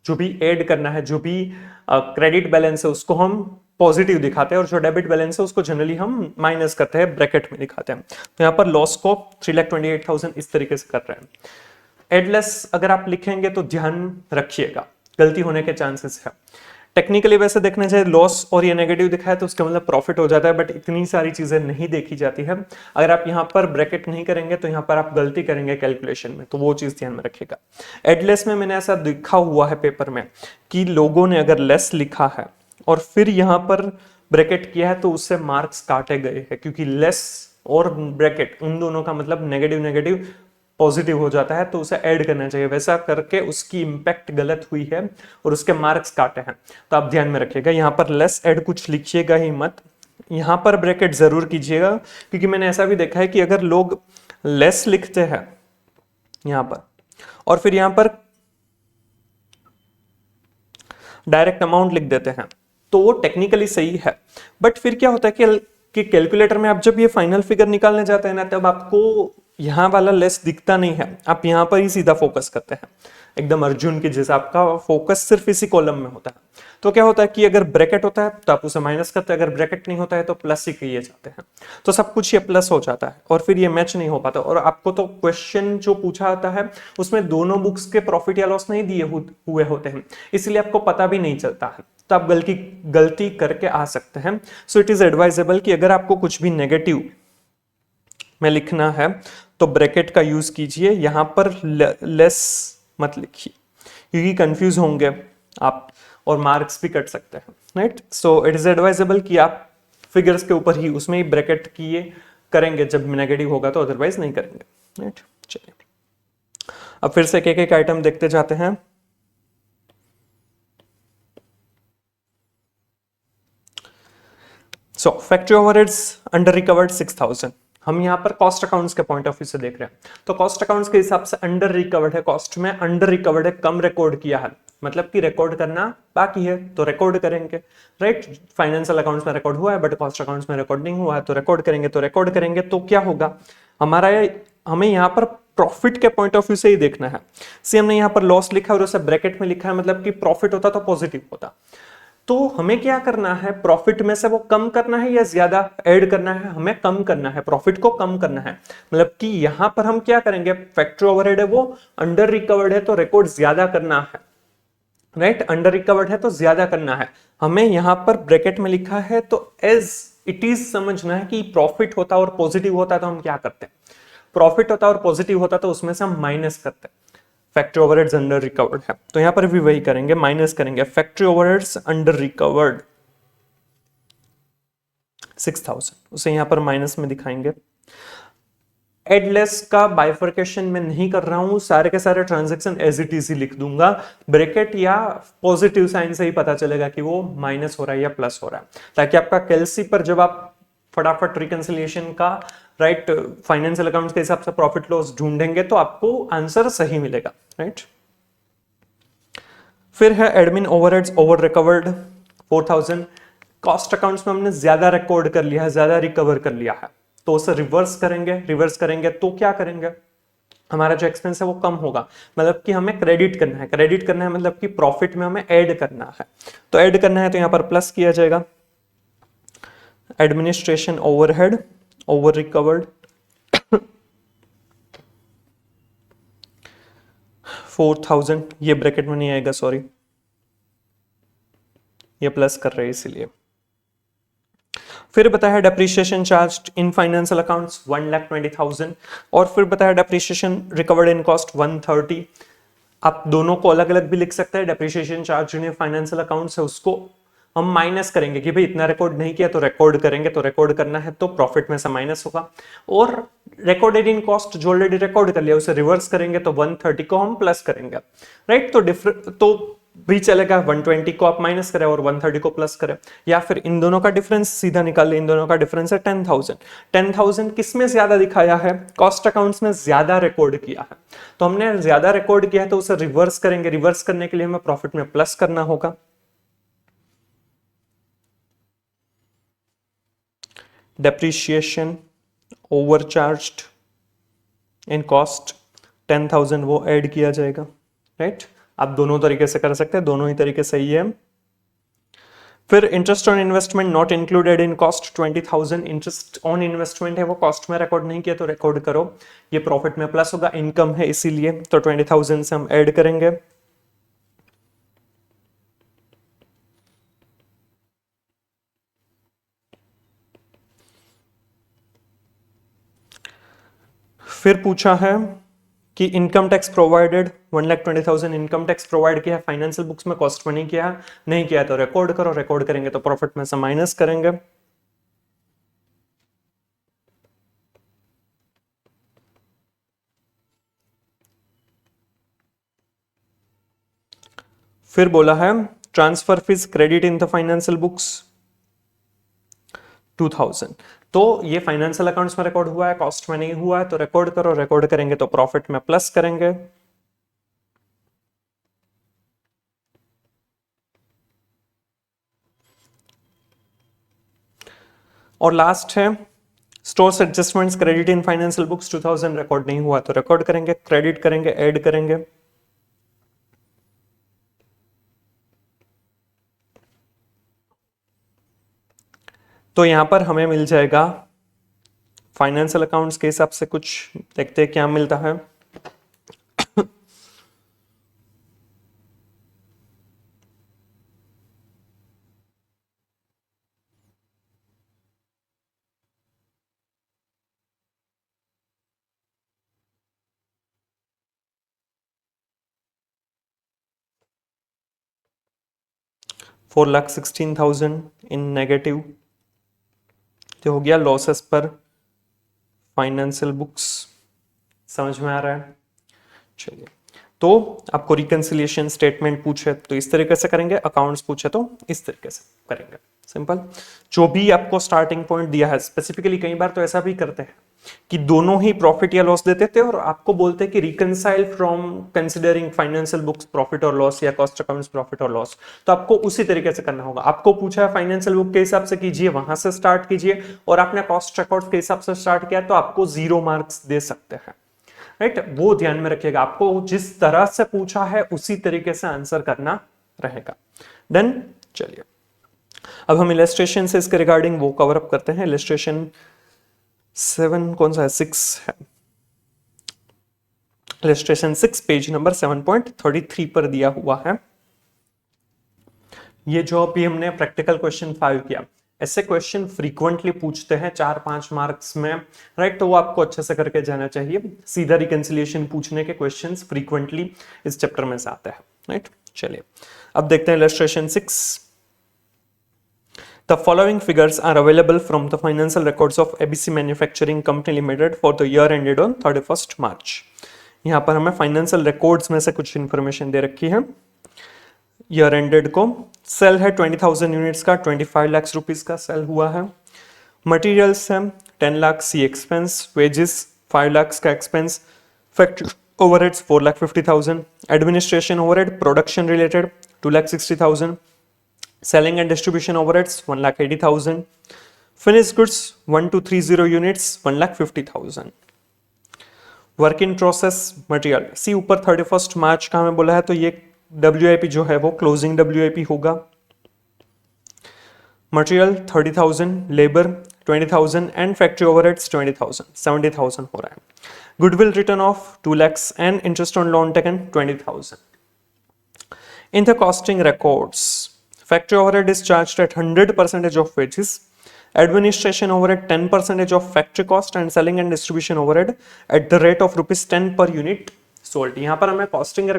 जो भी ऐड करना है, जो भी क्रेडिट बैलेंस है उसको हम पॉजिटिव दिखाते हैं, और जो डेबिट बैलेंस है उसको जनरली हम माइनस करते हैं, ब्रैकेट में दिखाते हैं। तो यहाँ पर लॉस को 3,28,000 इस तरीके से कर रहे हैं। एडलेस अगर आप लिखेंगे तो ध्यान रखिएगा, गलती होने के चांसेस है। टेक्निकली वैसे देखना चाहिए लॉस और ये नेगेटिव दिखाया तो उसका मतलब प्रॉफिट हो जाता है, बट इतनी सारी चीजें नहीं देखी जाती है। अगर आप यहाँ पर ब्रैकेट नहीं करेंगे तो यहाँ पर आप गलती करेंगे कैलकुलेशन में, तो वो चीज ध्यान में रखिएगा। एडलेस में मैंने ऐसा दिखा हुआ है पेपर में कि लोगों ने अगर लेस लिखा है और फिर यहाँ पर ब्रैकेट किया है तो उससे मार्क्स काटे गए हैं, क्योंकि लेस और ब्रैकेट उन दोनों का मतलब नेगेटिव नेगेटिव पॉजिटिव हो जाता है, तो उसे ऐड करना चाहिए। वैसा करके उसकी इंपैक्ट गलत हुई है और उसके मार्क्स काटे हैं, तो आप ध्यान में रखिएगा। यहाँ पर लेस ऐड कुछ लिखिएगा ही मत, यहाँ पर ब्रैकेट जरूर कीजिएगा, क्योंकि मैंने ऐसा भी देखा है कि अगर लोग लेस लिखते हैं यहाँ पर और फिर यहाँ पर डायरेक्ट अमाउंट लिख देते हैं तो वो टेक्निकली सही है, बट फिर क्या होता है कि कैलकुलेटर में आप जब ये फाइनल फिगर निकालने जाते हैं ना, तब आपको यहाँ वाला लेस दिखता नहीं है, आप यहाँ पर ही सीधा फोकस करते हैं, एकदम अर्जुन की जैसा आपका फोकस सिर्फ इसी कॉलम में होता है। तो क्या होता है कि अगर ब्रैकेट होता है तो आप उसे माइनस करते हैं, अगर ब्रैकेट नहीं होता है तो प्लस ही किए जाते हैं, तो सब कुछ ये प्लस हो जाता है और फिर ये मैच नहीं हो पाता। और आपको तो क्वेश्चन जो पूछा आता है उसमें दोनों बुक्स के प्रॉफिट या लॉस नहीं दिए हुए होते हैं, इसलिए आपको पता भी नहीं चलता है, तो आप गलती करके आ सकते हैं। सो इट इज एडवाइजेबल कि अगर आपको कुछ भी नेगेटिव में लिखना है तो ब्रैकेट का यूज कीजिए, यहां पर लेस मत लिखिए, क्योंकि कंफ्यूज होंगे आप और मार्क्स भी कट सकते हैं, right? So it is advisable कि आप फिगर्स के ऊपर ही उसमें ही ब्रैकेट किए करेंगे जब नेगेटिव होगा, तो अदरवाइज नहीं करेंगे, राइट? चलिए, अब फिर से एक एक आइटम देखते जाते हैं। सो फैक्ट्री ओवरहेड्स अंडर रिकवर्ड 6,000, हम यहाँ पर कॉस्ट अकाउंट्स के पॉइंट ऑफ व्यू से देख रहे हैं, तो कॉस्ट अकाउंट्स के हिसाब से अंडर रिकवर्ड है, कॉस्ट में अंडर रिकवर्ड है, कम रिकॉर्ड किया है, मतलब कि रिकॉर्ड करना बाकी है तो रिकॉर्ड करेंगे, राइट? फाइनेंशियल अकाउंट्स में रिकॉर्ड हुआ है बट कॉस्ट अकाउंट्स में रिकॉर्ड नहीं हुआ है, तो रिकॉर्ड करेंगे। तो क्या होगा हमारा, हमें यहाँ पर प्रॉफिट के पॉइंट ऑफ व्यू से ही देखना है। सी हमने यहाँ पर लॉस लिखा है और उसे ब्रैकेट में लिखा है, मतलब कि प्रॉफिट होता तो पॉजिटिव होता। तो हमें क्या करना है, प्रॉफिट में से वो कम करना है या ज्यादा ऐड करना है? हमें कम करना है, प्रॉफिट को कम करना है। मतलब कि यहां पर हम क्या करेंगे, फैक्ट्री ओवरहेड है वो अंडर रिकवर्ड है तो रिकॉर्ड ज्यादा करना है, राइट? अंडर रिकवर्ड है तो ज्यादा करना है। हमें यहां पर ब्रैकेट में लिखा है तो एज इट इज समझना है कि प्रॉफिट होता और पॉजिटिव होता तो हम क्या करते? प्रॉफिट होता और पॉजिटिव होता तो उसमें से हम माइनस करते। फैक्ट्री ओवरहेड्स अंडर रिकवर्ड है तो यहां पर भी वही करेंगे, माइनस करेंगे। फैक्ट्री ओवरहेड्स अंडर रिकवर्ड 6000, उसे यहां पर माइनस में दिखाएंगे। एडलेस का बाइफर्केशन में नहीं कर रहा हूं, सारे के सारे ट्रांजैक्शन एज इट इज ही लिख दूंगा। ब्रैकेट या पॉजिटिव साइन से ही पता चलेगा कि वो माइनस हो रहा है या प्लस हो रहा है, ताकि आपका कैलसी पर जब आप फटाफट रिकंसिलिएशन का राइट फाइनेंशियल अकाउंट्स के हिसाब से प्रॉफिट लॉस ढूंढेंगे तो आपको आंसर सही मिलेगा, राइट? फिर है admin overheads over recovered 4000। Cost accounts में हमने ज्यादा रिकॉर्ड कर लिया है, ज्यादा रिकवर कर लिया है, तो उसे रिवर्स करेंगे। रिवर्स करेंगे तो क्या करेंगे, हमारा जो एक्सपेंस है वो कम होगा। मतलब कि हमें क्रेडिट करना है, क्रेडिट करना है मतलब कि प्रॉफिट में हमें ऐड करना है। तो ऐड करना है तो यहां पर प्लस किया जाएगा। एडमिनिस्ट्रेशन ओवरहेड ओवर रिकवर्ड 4000, ये ब्रैकेट में नहीं आएगा, सॉरी, ये प्लस कर रहे हैं इसीलिए। फिर बताया depreciation charge in financial accounts 1,20,000 और फिर बताया डेप्रिसिएशन रिकवर्ड इन कॉस्ट 130। आप दोनों को अलग अलग भी लिख सकते हैं। Depreciation charge in financial accounts है उसको हम माइनस करेंगे कि भाई इतना रिकॉर्ड नहीं किया तो रिकॉर्ड करेंगे, तो रिकॉर्ड करना है तो प्रॉफिट में से माइनस होगा। और रिकॉर्डेड इन कॉस्ट जो ऑलरेडी रिकॉर्ड कर लिया उसे रिवर्स करेंगे तो 130 को हम प्लस करेंगे, राइट? तो भी चलेगा, 120 को आप माइनस करें और 130 को प्लस करें, या फिर इन दोनों का डिफरेंस सीधा निकाल लें। इन दोनों का डिफरेंस है 10,000। 10,000 किस में ज्यादा दिखाया है? कॉस्ट अकाउंट्स में ज्यादा रिकॉर्ड किया है, तो हमने ज्यादा रिकॉर्ड किया है तो उसे रिवर्स करेंगे। रिवर्स करने के लिए हमें प्रॉफिट में प्लस करना होगा। डेप्रिसिएशन ओवरचार्ज्ड इन कॉस्ट 10,000 वो ऐड किया जाएगा, राइट? आप दोनों तरीके से कर सकते हैं, दोनों ही तरीके सही है। फिर interest on investment not included in cost 20,000। Interest on investment है वो कॉस्ट में रिकॉर्ड नहीं किया तो रिकॉर्ड करो, ये प्रॉफिट में प्लस होगा, इनकम है इसीलिए, तो 20,000 से हम ऐड करेंगे। फिर पूछा है कि income tax provided 1,20,000 income tax provide किया है, फाइनेंशियल बुक्स में कॉस्ट में नहीं किया, नहीं किया तो रिकॉर्ड करो। रिकॉर्ड करेंगे तो प्रॉफिट में से माइनस करेंगे। फिर बोला है transfer fees credit in the financial books 2,000। तो ये फाइनेंशियल अकाउंट्स में रिकॉर्ड हुआ है, कॉस्ट में नहीं हुआ है, तो रिकॉर्ड करो। रिकॉर्ड करेंगे तो प्रॉफिट में प्लस करेंगे। और लास्ट है stores adjustments credit in financial books 2,000 record नहीं हुआ तो रिकॉर्ड करेंगे, क्रेडिट करेंगे, ऐड करेंगे। तो यहां पर हमें मिल जाएगा फाइनेंशियल अकाउंट्स के हिसाब से, कुछ देखते हैं क्या मिलता है। $4,16,000 इन नेगेटिव, जो हो गया लॉसेस पर फाइनेंशियल बुक्स। समझ में आ रहा है? चलिए, तो आपको रिकंसिलिएशन स्टेटमेंट पूछे तो इस तरीके से करेंगे, अकाउंट्स पूछे तो इस तरीके से करेंगे। सिंपल। जो भी आपको स्टार्टिंग पॉइंट दिया है, स्पेसिफिकली कई बार तो ऐसा भी करते हैं कि दोनों ही प्रॉफिट या लॉस देते थे और आपको बोलते हैं कि reconcile from considering financial books profit और लॉस या कॉस्ट अकाउंट्स प्रॉफिट और लॉस, तो आपको उसी तरीके से करना होगा। आपको पूछा है फाइनेंशियल बुक के हिसाब से कीजिए, वहां से स्टार्ट कीजिए, और आपने कॉस्ट अकाउंट्स के हिसाब से स्टार्ट किया तो आपको 0 मार्क्स दे सकते हैं, राइट, वो ध्यान में रखिएगा, आपको जिस तरह से पूछा है उसी तरीके से आंसर करना रहेगा। डन। चलिए अब हम इलस्ट्रेशन से इसके रिगार्डिंग वो कवर अप करते हैं। इलस्ट्रेशन 7 कौन सा है, 6 है। इलस्ट्रेशन 6 पेज नंबर 7.33 पर दिया हुआ है। ये जो अभी हमने प्रैक्टिकल क्वेश्चन 5 किया, ऐसे क्वेश्चन फ्रीक्वेंटली पूछते हैं 4-5 मार्क्स में, राइट, तो वो आपको अच्छे से करके जाना चाहिए। सीधा रिकंसिलिएशन पूछने के क्वेश्चंस फ्रीक्वेंटली इस चैप्टर में से आते हैं, राइट। चलिए अब देखते हैं illustration 6। The following figures are available from the financial records of ABC Manufacturing Company Limited for the year ended on 31st March। यहाँ पर हमें फाइनेंशियल रिकॉर्ड्स में से कुछ इंफॉर्मेशन दे रखी है। ईयर एंडेड को सेल है 20,000 यूनिट्स का, 25 लाख रुपीस का सेल हुआ है। मटेरियल्स है 10 लाख, सी एक्सपेंस, वेजेस 5 लाख का expense, factory overheads 4,50,000, administration overhead production related 2,60,000, selling and distribution overheads 1,80,000, finished goods 1230 units 1,50,000, work in process material सी ऊपर 31st मार्च का हमें बोला है, तो ये WIP जो है वो क्लोजिंग WIP होगा। Material 30,000, labour 20,000 and factory overheads 20,000, 70,000 हो रहा है। Goodwill return of 2 lakhs and interest on loan taken 20,000। In the costing records factory overhead is charged at 100% of wages, administration overhead 10% of factory cost and selling and distribution overhead at the rate of rupees 10 per unit sold। यहाँ पर हमें costing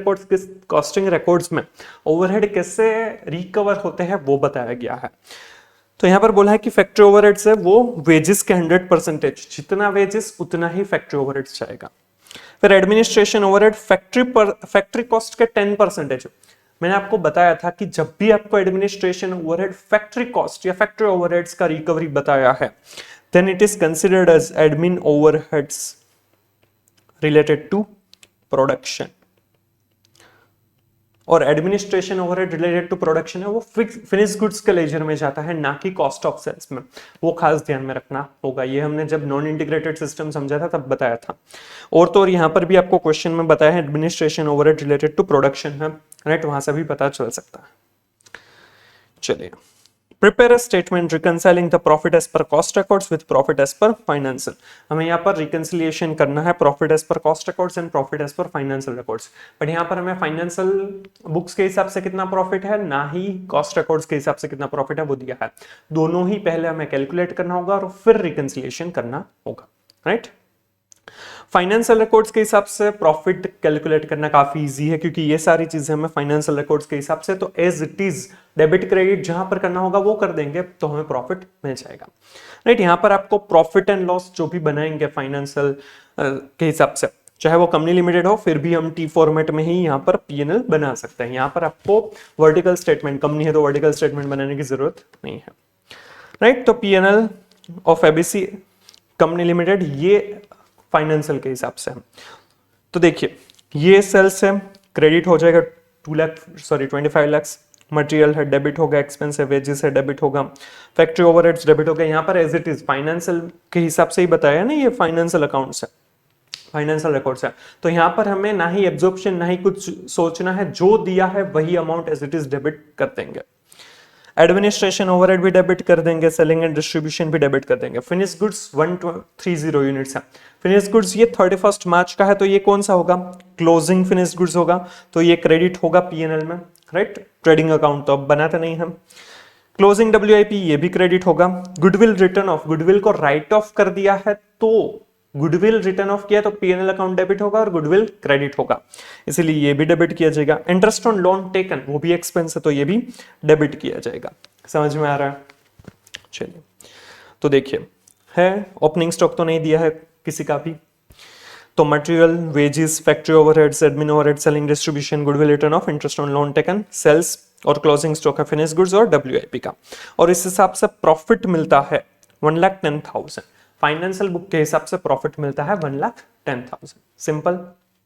records में overhead कैसे recover होते हैं वो बताया गया है। तो यहाँ पर बोला है कि फैक्ट्री ओवरहेड्स है वो वेजेस के 100%, जितना वेजेस उतना ही फैक्ट्री ओवरहेड्स जाएगा। फिर एडमिनिस्ट्रेशन ओवरहेड फैक्ट्री कॉस्ट के 10%। मैंने आपको बताया था कि जब भी आपको एडमिनिस्ट्रेशन ओवरहेड फैक्ट्री कॉस्ट या फैक्ट्री ओवरहेड्स का रिकवरी बताया है, then it is considered as admin overheads related to production. और administration overhead related to production है वो फिनिश गुड्स के लेजर में जाता है, ना कि कॉस्ट ऑफ सेल्स में। वो खास ध्यान में रखना होगा, ये हमने जब नॉन इंटीग्रेटेड सिस्टम समझा था तब बताया था। और तो और यहाँ पर भी आपको क्वेश्चन में बताया है administration overhead related to production है, राइट, वहां से भी पता चल सकता है। चलिए, prepare a statement reconciling the profit as per cost records with profit as per financial. हमें यहाँ पर रिकंसिलिएशन करना है profit as per cost records and profit as per financial records. But यहाँ पर हमें फाइनेंशियल बुक्स के हिसाब से कितना प्रॉफिट है, ना ही कॉस्ट रिकॉर्ड्स के हिसाब से कितना प्रॉफिट है वो दिया है। दोनों ही पहले हमें कैलकुलेट करना होगा और फिर रिकंसिलिएशन करना होगा, राइट। फाइनेंशियल रिकॉर्ड्स के हिसाब से प्रॉफिट कैलकुलेट करना काफी इजी है, क्योंकि ये सारी चीजें हमें फाइनेंशियल रिकॉर्ड्स के हिसाब से तो as it is debit credit जहां पर करना होगा वो कर देंगे तो हमें प्रॉफिट मिल जाएगा, राइट। यहाँ पर आपको प्रॉफिट एंड लॉस जो भी बनाएंगे फाइनेंशियल के हिसाब से, चाहे वो कंपनी लिमिटेड हो, फिर भी हम टी फॉर्मेट में ही यहाँ पर P&L बना सकते हैं। यहाँ पर आपको वर्टिकल स्टेटमेंट, कंपनी है तो वर्टिकल स्टेटमेंट बनाने की जरूरत नहीं है, राइट। तो P&L of ABC company limited ये फाइनेंशियल के हिसाब से। तो देखिए ये सेल्स है, क्रेडिट हो जाएगा 25 लाख, मटेरियल है डेबिट होगा, एक्सपेंस है, वेजेस है डेबिट होगा, फैक्ट्री ओवरहेड्स डेबिट होगा। यहाँ पर एज इट इज फाइनेंशियल के हिसाब से ही बताया ना, ये फाइनेंशियल अकाउंट्स है, फाइनेंशियल रिकॉर्ड्स है। तो यहाँ पर हमें ना ही एब्जॉर्प्शन ना ही कुछ सोचना है, जो दिया है वही amount as it is debit कर देंगे। एडमिनिस्ट्रेशन ओवरहेड भी डेबिट कर देंगे, सेलिंग एंड डिस्ट्रीब्यूशन भी डेबिट कर देंगे। फिनिश गुड्स 130 यूनिट्स है। फिनिश गुड्स ये 31 मार्च का है, तो ये कौन सा होगा, क्लोजिंग फिनिश गुड्स होगा, तो ये क्रेडिट होगा P&L में, राइट। ट्रेडिंग अकाउंट तो अब बनाते नहीं हम। क्लोजिंग WIP ये भी क्रेडिट होगा। गुडविल रिटर्न ऑफ, गुडविल को राइट ऑफ कर दिया है तो गुडविल रिटर्न ऑफ किया तो P&L अकाउंट डेबिट होगा और गुडविल क्रेडिट होगा, इसीलिए ये भी डेबिट किया जाएगा। इंटरेस्ट ऑन लोन टेकन वो भी एक्सपेंस है तो ये भी डेबिट किया जाएगा। समझ में आ रहा है? चलिए तो देखिए, है ओपनिंग स्टॉक तो नहीं दिया है किसी का भी, तो material, wages, factory overheads, admin overhead, selling, distribution, goodwill return of, interest on loan taken, sales और क्लोजिंग स्टॉक है फिनिश गुड्स और WIP का। और इस हिसाब से प्रॉफिट मिलता है 1,10,000। फाइनेंशियल बुक के हिसाब से प्रॉफिट मिलता है 1,10,000। सिंपल।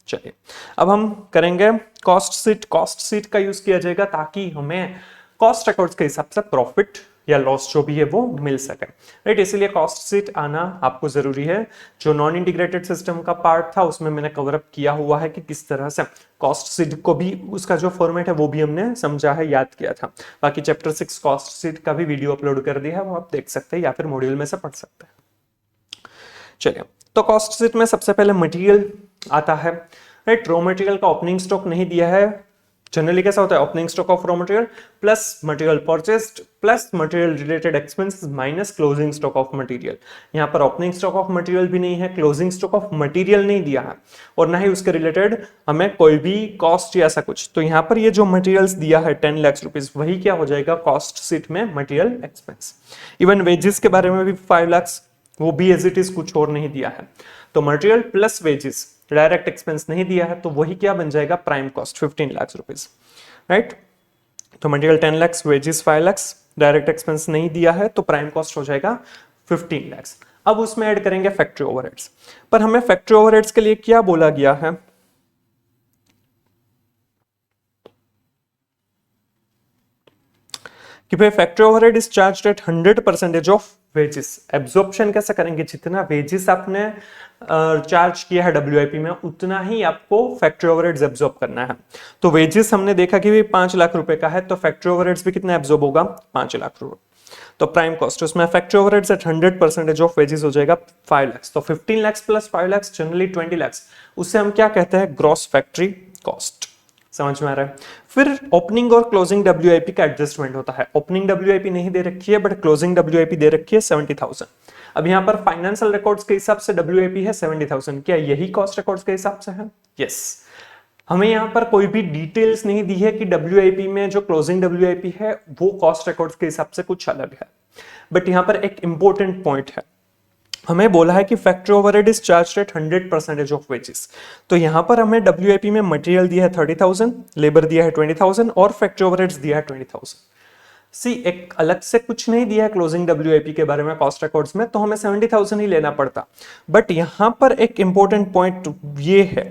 चलिए अब हम करेंगे कॉस्ट शीट। कॉस्ट शीट का यूज किया जाएगा ताकि हमें कॉस्ट रिकॉर्ड्स के हिसाब से प्रॉफिट या लॉस जो भी है वो मिल सके, राइट। इसीलिए कॉस्ट शीट आना आपको जरूरी है। जो नॉन इंटीग्रेटेड सिस्टम का पार्ट था उसमें मैंने कवर अप किया हुआ है कि किस तरह से कॉस्ट शीट को भी, उसका जो फॉर्मेट है वो भी हमने समझा है, याद किया था। बाकी चैप्टर 6 कॉस्ट शीट का भी वीडियो अपलोड कर दिया है, वो आप देख सकते हैं या फिर मॉड्यूल में से पढ़ सकते हैं। चलिए, तो कॉस्ट शीट में सबसे पहले मटेरियल आता है, राइट। रॉ मटेरियल का ओपनिंग स्टॉक नहीं दिया है। जनरली कैसा होता है, opening stock of raw material plus material purchased plus material related expenses minus closing stock of material. यहाँ पर ओपनिंग स्टॉक ऑफ मटेरियल भी नहीं है, क्लोजिंग स्टॉक ऑफ मटेरियल नहीं दिया है, और ना ही उसके रिलेटेड हमें कोई भी कॉस्ट या ऐसा कुछ। तो यहाँ पर ये जो मटेरियल्स दिया है 10 लाख रुपीज, वही क्या हो जाएगा कॉस्ट शीट में मटेरियल एक्सपेंस। इवन वेजेस के बारे में भी 5 लाख, वो भी एज इट इज, कुछ और नहीं दिया है। तो material plus wages, direct expense नहीं दिया है, तो वही क्या बन जाएगा prime cost 15 lakh rupees, right. तो material 10 lakh, wages 5 lakh, direct expense नहीं दिया है, तो प्राइम कॉस्ट हो जाएगा 15 लाख। अब उसमें ऐड करेंगे फैक्ट्री ओवरहेड्स। पर हमें फैक्ट्री ओवरहेड्स के लिए क्या बोला गया है कि भाई factory overhead is charged at 100% of wages. Absorption कैसे करेंगे, जितना वेजेस आपने चार्ज किया है डब्ल्यूआईपी में उतना ही आपको फैक्ट्री ओवरहेड्स एब्जॉर्ब करना है। तो वेजेस हमने देखा कि भाई 5 लाख रुपए का है, तो फैक्ट्री ओवरहेड्स भी कितना एब्जॉर्ब होगा 5 लाख रुपए। तो प्राइम कॉस्ट उसमें factory overheads at 100% of wages हो जाएगा 5 लाख। तो 15 लाख प्लस 5 लाख जनरली 20 लाख, उससे हम क्या कहते हैं ग्रॉस फैक्ट्री कॉस्ट। समझ में आ रहा है। फिर ओपनिंग और क्लोजिंग डब्ल्यूआईपी का एडजस्टमेंट होता है। ओपनिंग डब्ल्यूआईपी नहीं दे रखी है बट क्लोजिंग डब्ल्यूआईपी दे रखी है 70,000। अब यहाँ पर फाइनेंशियल रिकॉर्ड्स के हिसाब से डब्ल्यूआईपी है 70,000, क्या यही कॉस्ट रिकॉर्ड्स के हिसाब से है? यस। हमें यहाँ पर कोई भी डिटेल्स नहीं दी है कि डब्ल्यूआईपी में जो क्लोजिंग डब्ल्यूआईपी है वो कॉस्ट रिकॉर्ड्स के हिसाब से कुछ अलग है। बट यहाँ पर एक इंपॉर्टेंट पॉइंट है, हमें बोला है कि factory overhead is charged at 100% of wages. तो यहां पर हमें डब्ल्यूआईपी में मटेरियल दिया है 30,000, लेबर दिया है 20,000 और फैक्ट्री ओवरहेड्स दिया है 20,000। सी एक अलग से कुछ नहीं दिया है क्लोजिंग डब्ल्यूआईपी के बारे में कॉस्ट रिकॉर्ड्स में, तो हमें 70,000 ही लेना पड़ता। बट यहां पर एक इंपॉर्टेंट पॉइंट ये है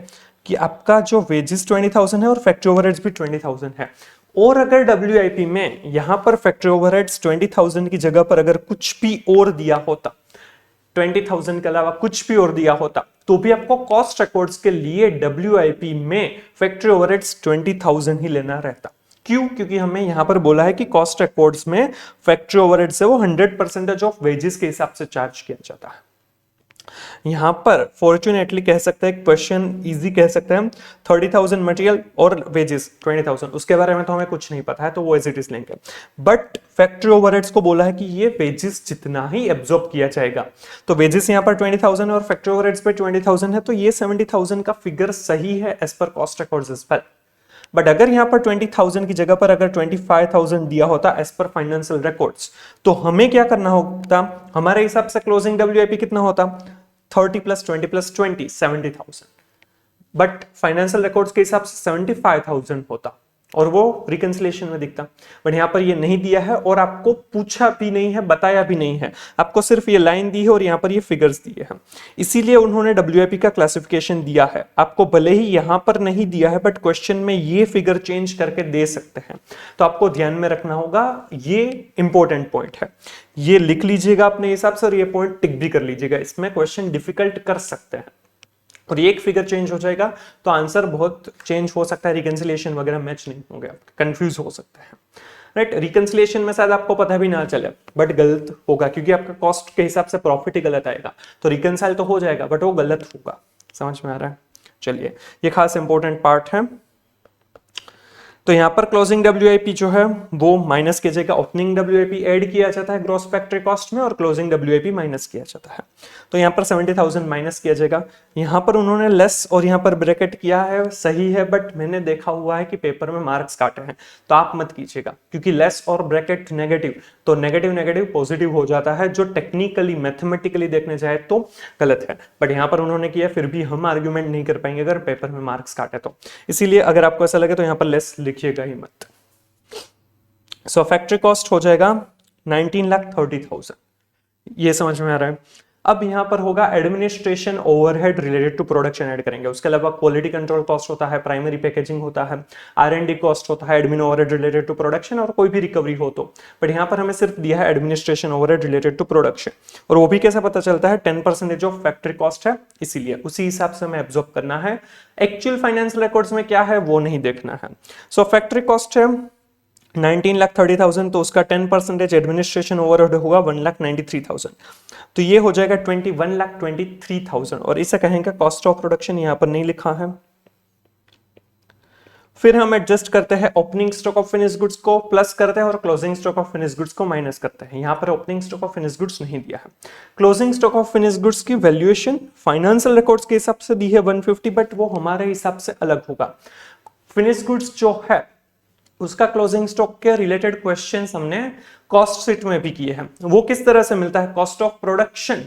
कि आपका जो वेजेस 20,000 है और फैक्ट्री ओवरहेड्स भी 20,000 है। और अगर डब्ल्यूआईपी में यहां पर फैक्ट्री ओवरहेड्स 20,000 की जगह पर अगर कुछ भी और दिया होता, 20,000 के अलावा कुछ भी और दिया होता, तो भी आपको कॉस्ट रिकॉर्ड्स के लिए डब्ल्यूआईपी में फैक्ट्री ओवरहेड्स 20,000 ही लेना रहता। क्यों? क्योंकि हमें यहां पर बोला है कि कॉस्ट रिकॉर्ड्स में फैक्ट्री ओवरहेड्स से वो 100% ऑफ वेजेस के हिसाब से चार्ज किया जाता है। यहां पर फॉर्चुनेटली कह सकते हैं, क्वेश्चन इजी कह सकते हैं, 30,000 मटेरियल और वेजेस 20,000, उसके बारे में तो हमें कुछ नहीं पता है, तो वो एज इट इज लेंगे। बट फैक्ट्री ओवरहेड्स को बोला है कि ये वेजेस जितना ही एब्जॉर्ब किया जाएगा। तो वेजेस यहाँ पर 20,000 और फैक्ट्री ओवरहेड्स पे 20,000 है, तो ये 70,000 का फिगर सही है as per cost records as well. But अगर यहाँ पर 20,000 की जगह पर अगर 25,000 दिया होता एज पर फाइनेंशियल रिकॉर्ड्स, तो हमें क्या करना होता, हमारे हिसाब से क्लोजिंग डब्ल्यूआईपी कितना होता 30 plus 20 plus 20 70,000। But financial records के हिसाब से 75,000 होता और वो रिकंसिलिएशन में दिखता। बट यहाँ पर ये नहीं दिया है और आपको पूछा भी नहीं है, बताया भी नहीं है, आपको सिर्फ ये लाइन दी है और यहाँ पर ये फिगर्स दिए हैं। इसीलिए उन्होंने डब्ल्यूआईपी का क्लासिफिकेशन दिया है। आपको भले ही यहाँ पर नहीं दिया है बट क्वेश्चन में ये फिगर चेंज करके दे सकते हैं, तो आपको ध्यान में रखना होगा, ये इंपॉर्टेंट पॉइंट है। ये लिख लीजिएगा अपने हिसाब से और ये पॉइंट टिक भी कर लीजिएगा, इसमें क्वेश्चन डिफिकल्ट कर सकते हैं। और ये एक फिगर चेंज हो जाएगा तो आंसर बहुत चेंज हो सकता है, रिकंसिलिएशन वगैरह मैच नहीं होंगे, कंफ्यूज हो सकते हैं, राइट। रिकंसिलिएशन में शायद आपको पता भी ना चले बट गलत होगा, क्योंकि आपका कॉस्ट के हिसाब से प्रॉफिट ही गलत आएगा। तो रिकंसाइल तो हो जाएगा बट वो गलत होगा। समझ में आ रहा है? चलिए, ये खास इंपॉर्टेंट पार्ट है। तो यहाँ पर क्लोजिंग डब्ल्यूआईपी जो है वो माइनस किया जाएगा, ओपनिंग डब्ल्यूआईपी ऐड किया जाता है ग्रॉस फैक्ट्री कॉस्ट में और क्लोजिंग डब्ल्यूआईपी माइनस किया जाता है। तो यहाँ पर 70,000 माइनस किया जाएगा। यहाँ पर उन्होंने लेस और यहाँ पर ब्रैकेट किया है, सही है, बट मैंने देखा हुआ है कि पेपर में मार्क्स काटे हैं, तो आप मत कीजिएगा, क्योंकि लेस और ब्रैकेट नेगेटिव, तो नेगेटिव नेगेटिव पॉजिटिव हो जाता है, जो टेक्निकली मैथमेटिकली देखने जाए तो गलत है। बट यहाँ पर उन्होंने किया, फिर भी हम आर्ग्यूमेंट नहीं कर पाएंगे अगर पेपर में मार्क्स काटे तो। इसीलिए अगर आपको ऐसा लगे तो यहाँ पर लेस लिखिएगा ही मत। सो फैक्ट्री कॉस्ट हो जाएगा 19,30,000, ये समझ में आ रहा है। अब यहाँ पर होगा administration overhead related to production add करेंगे। उसके अलावा क्वालिटी कंट्रोल कॉस्ट होता है, प्राइमरी पैकेजिंग होता है, R&D कॉस्ट होता है, admin overhead related to production, और कोई भी रिकवरी हो तो। बट यहाँ पर हमें सिर्फ दिया है administration overhead related to production, और वो भी कैसे पता चलता है, 10% ऑफ फैक्ट्री कॉस्ट है, इसीलिए उसी हिसाब से हमें एब्जॉर्ब करना है। एक्चुअल फाइनेंशियल रिकॉर्ड्स में क्या है वो नहीं देखना है। सो फैक्ट्री कॉस्ट है 19,30,000, तो उसका 10% एडमिनिस्ट्रेशन ओवरहेड होगा 1,93,000, तो ये हो जाएगा 21,23,000, और इसे कहेंगे कॉस्ट ऑफ प्रोडक्शन, यहां पर नहीं लिखा है। फिर हम एडजस्ट करते हैं opening stock of finish goods को प्लस करते हैं और closing stock of finish goods को माइनस करते हैं। यहां पर opening stock of finish goods नहीं दिया है। Closing stock of finish goods की वैल्यूएशन फाइनेंशियल रिकॉर्ड्स के हिसाब से दी है 150, बट वो हमारे हिसाब से अलग होगा। फिनिश गुड्स जो है उसका क्लोजिंग स्टॉक के रिलेटेड क्वेश्चंस हमने कॉस्ट शीट में भी किए हैं। वो किस तरह से मिलता है, cost of production,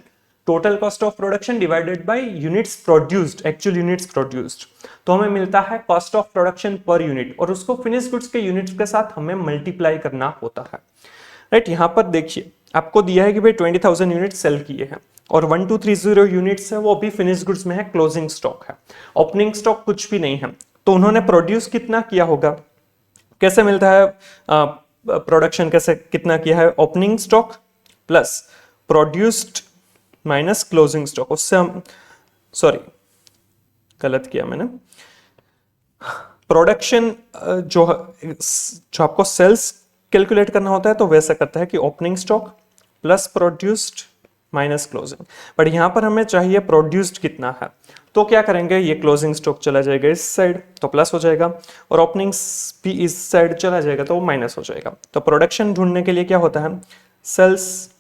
total cost of production divided by units produced, actual units produced, तो हमें मिलता है cost of production per unit, और उसको फिनिश गुड्स के यूनिट्स के साथ हमें मल्टीप्लाई करना होता है। राइट, यहां पर देखिए आपको दिया है कि भाई 20,000 यूनिट सेल किए हैं, और 1230 यूनिट्स है वो भी फिनिश गुड्स में है, क्लोजिंग स्टॉक है, ओपनिंग स्टॉक कुछ भी नहीं है। तो उन्होंने प्रोड्यूस कितना किया होगा, कैसे मिलता है प्रोडक्शन, कैसे कितना किया है, opening stock plus produced minus closing stock, उससे हम सॉरी गलत किया मैंने, प्रोडक्शन जो आपको सेल्स कैलकुलेट करना होता है तो वैसा करता है कि opening stock plus produced minus closing, but यहां पर हमें चाहिए प्रोड्यूस्ड कितना है, तो क्या करेंगे, ये क्लोजिंग स्टॉक चला जाएगा इस साइड तो प्लस हो जाएगा, और ओपनिंग भी इस साइड चला जाएगा तो वो माइनस हो जाएगा। तो प्रोडक्शन ढूंढने के लिए क्या होता है, sales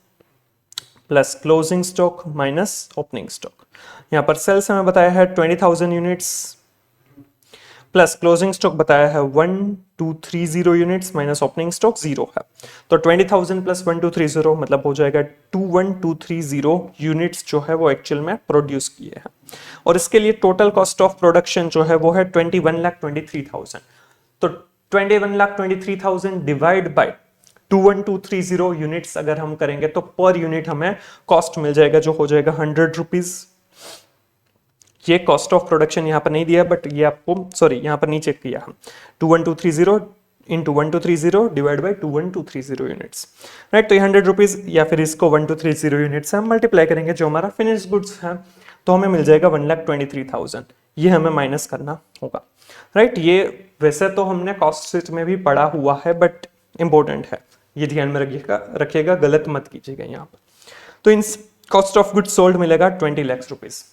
plus closing stock minus opening stock. यहां पर सेल्स हमें बताया है 20,000 यूनिट्स प्लस क्लोजिंग स्टॉक बताया है 1230 यूनिट्स माइनस ओपनिंग स्टॉक 0 है, तो 20,000 प्लस 1230 मतलब हो जाएगा 21,230 यूनिट्स जो है वो एक्चुअल में प्रोड्यूस किए हैं। और इसके लिए टोटल कॉस्ट ऑफ प्रोडक्शन जो है वो है 21,23,000, तो 21,23,000 डिवाइड बाय 21,230 यूनिट्स अगर हम करेंगे तो पर यूनिट हमें कॉस्ट मिल जाएगा जो हो जाएगा 100 रुपीज। ये कॉस्ट ऑफ प्रोडक्शन यहाँ पर नहीं दिया, बट ये आपको सॉरी यहाँ पर नहीं चेक किया हम, 21,230 into 1230 divide by 21,230 units, right. तो ये 100 रुपीज या फिर इसको 1230 यूनिट से हम मल्टीप्लाई करेंगे जो हमारा फिनिश गुड्स है, तो हमें मिल जाएगा 1,23,000, ये हमें माइनस करना होगा, राइट। ये वैसे तो हमने कॉस्ट शीट में भी पढ़ा हुआ है, बट इंपॉर्टेंट है, ये ध्यान में रखिएगा, गलत मत कीजिएगा यहाँ पर। तो in cost of goods sold मिलेगा 20 लाख रुपीज,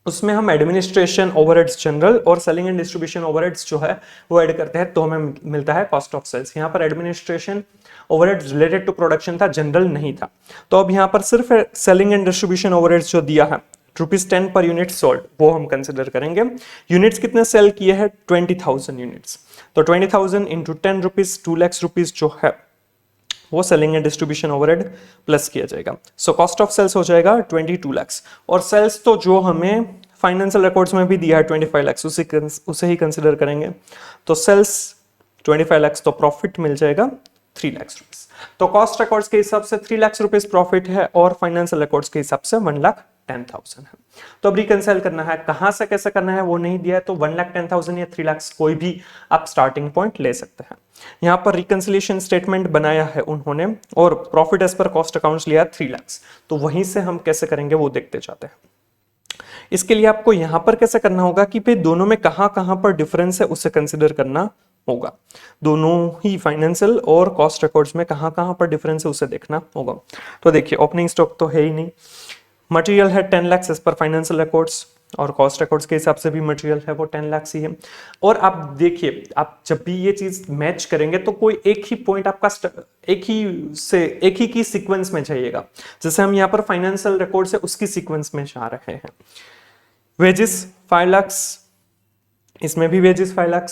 उसमें हम एडमिनिस्ट्रेशन ओवरहेड्स जनरल और सेलिंग एंड डिस्ट्रीब्यूशन ओवरहेड्स जो है वो ऐड करते हैं, तो हमें मिलता है कॉस्ट ऑफ सेल्स। यहाँ पर administration overheads related to production था, जनरल नहीं था, तो अब यहाँ पर सिर्फ सेलिंग एंड डिस्ट्रीब्यूशन ओवरहेड्स जो दिया है ₹10 पर यूनिट सोल्ड वो हम कंसिडर करेंगे। यूनिट्स कितने सेल किए हैं, 20,000 यूनिट्स, तो 20,000 इंटू 10 रुपीज 2 लाख रुपीज जो है वो selling and distribution overhead plus किया जाएगा। सो कॉस्ट ऑफ सेल्स हो जाएगा 22 लाख, और सेल्स तो जो हमें फाइनेंशियल रिकॉर्ड्स में भी दिया है 25 लाख, उसे ही कंसिडर करेंगे। तो सेल्स 25 लाख, तो प्रॉफिट मिल जाएगा 3 लाख रुपीज। तो कॉस्ट रिकॉर्ड्स के हिसाब से 3 लाख रुपीज प्रॉफिट है और फाइनेंशियल रिकॉर्ड्स के हिसाब से 1,10,000 है। तो अब रिकंसाइल करना है, कहां से कैसे करना है वो नहीं दिया है, तो 1,10,000 या 3 लाख कोई भी आप स्टार्टिंग पॉइंट ले सकते हैं। यहाँ पर रिकंसिलिएशन स्टेटमेंट बनाया है उन्होंने और profit as per cost accounts लिया 3 लाख, तो वहीं से हम कैसे करेंगे वो देखते जाते हैं। इसके लिए आपको यहाँ पर कैसे करना होगा कि भाई दोनों में कहां पर डिफरेंस है उसे कंसिडर करना होगा। दोनों ही फाइनेंशियल और कॉस्ट रिकॉर्ड्स में कहां पर डिफरेंस है उसे देखना होगा। तो देखिए ओपनिंग स्टॉक तो है ही नहीं, मटेरियल है 10 lakh as per financial records, और कॉस्ट रिकॉर्ड्स के हिसाब से भी मटेरियल है वो 10 लाख ही है। और आप देखिए, आप जब भी ये चीज मैच करेंगे तो कोई एक ही पॉइंट आपका एक ही की सीक्वेंस में जाइएगा। जैसे हम यहाँ पर फाइनेंशियल रिकॉर्ड से उसकी सीक्वेंस में जा रहे हैं। वेजेस 5 लाख, इसमें भी वेजेस 5 लाख,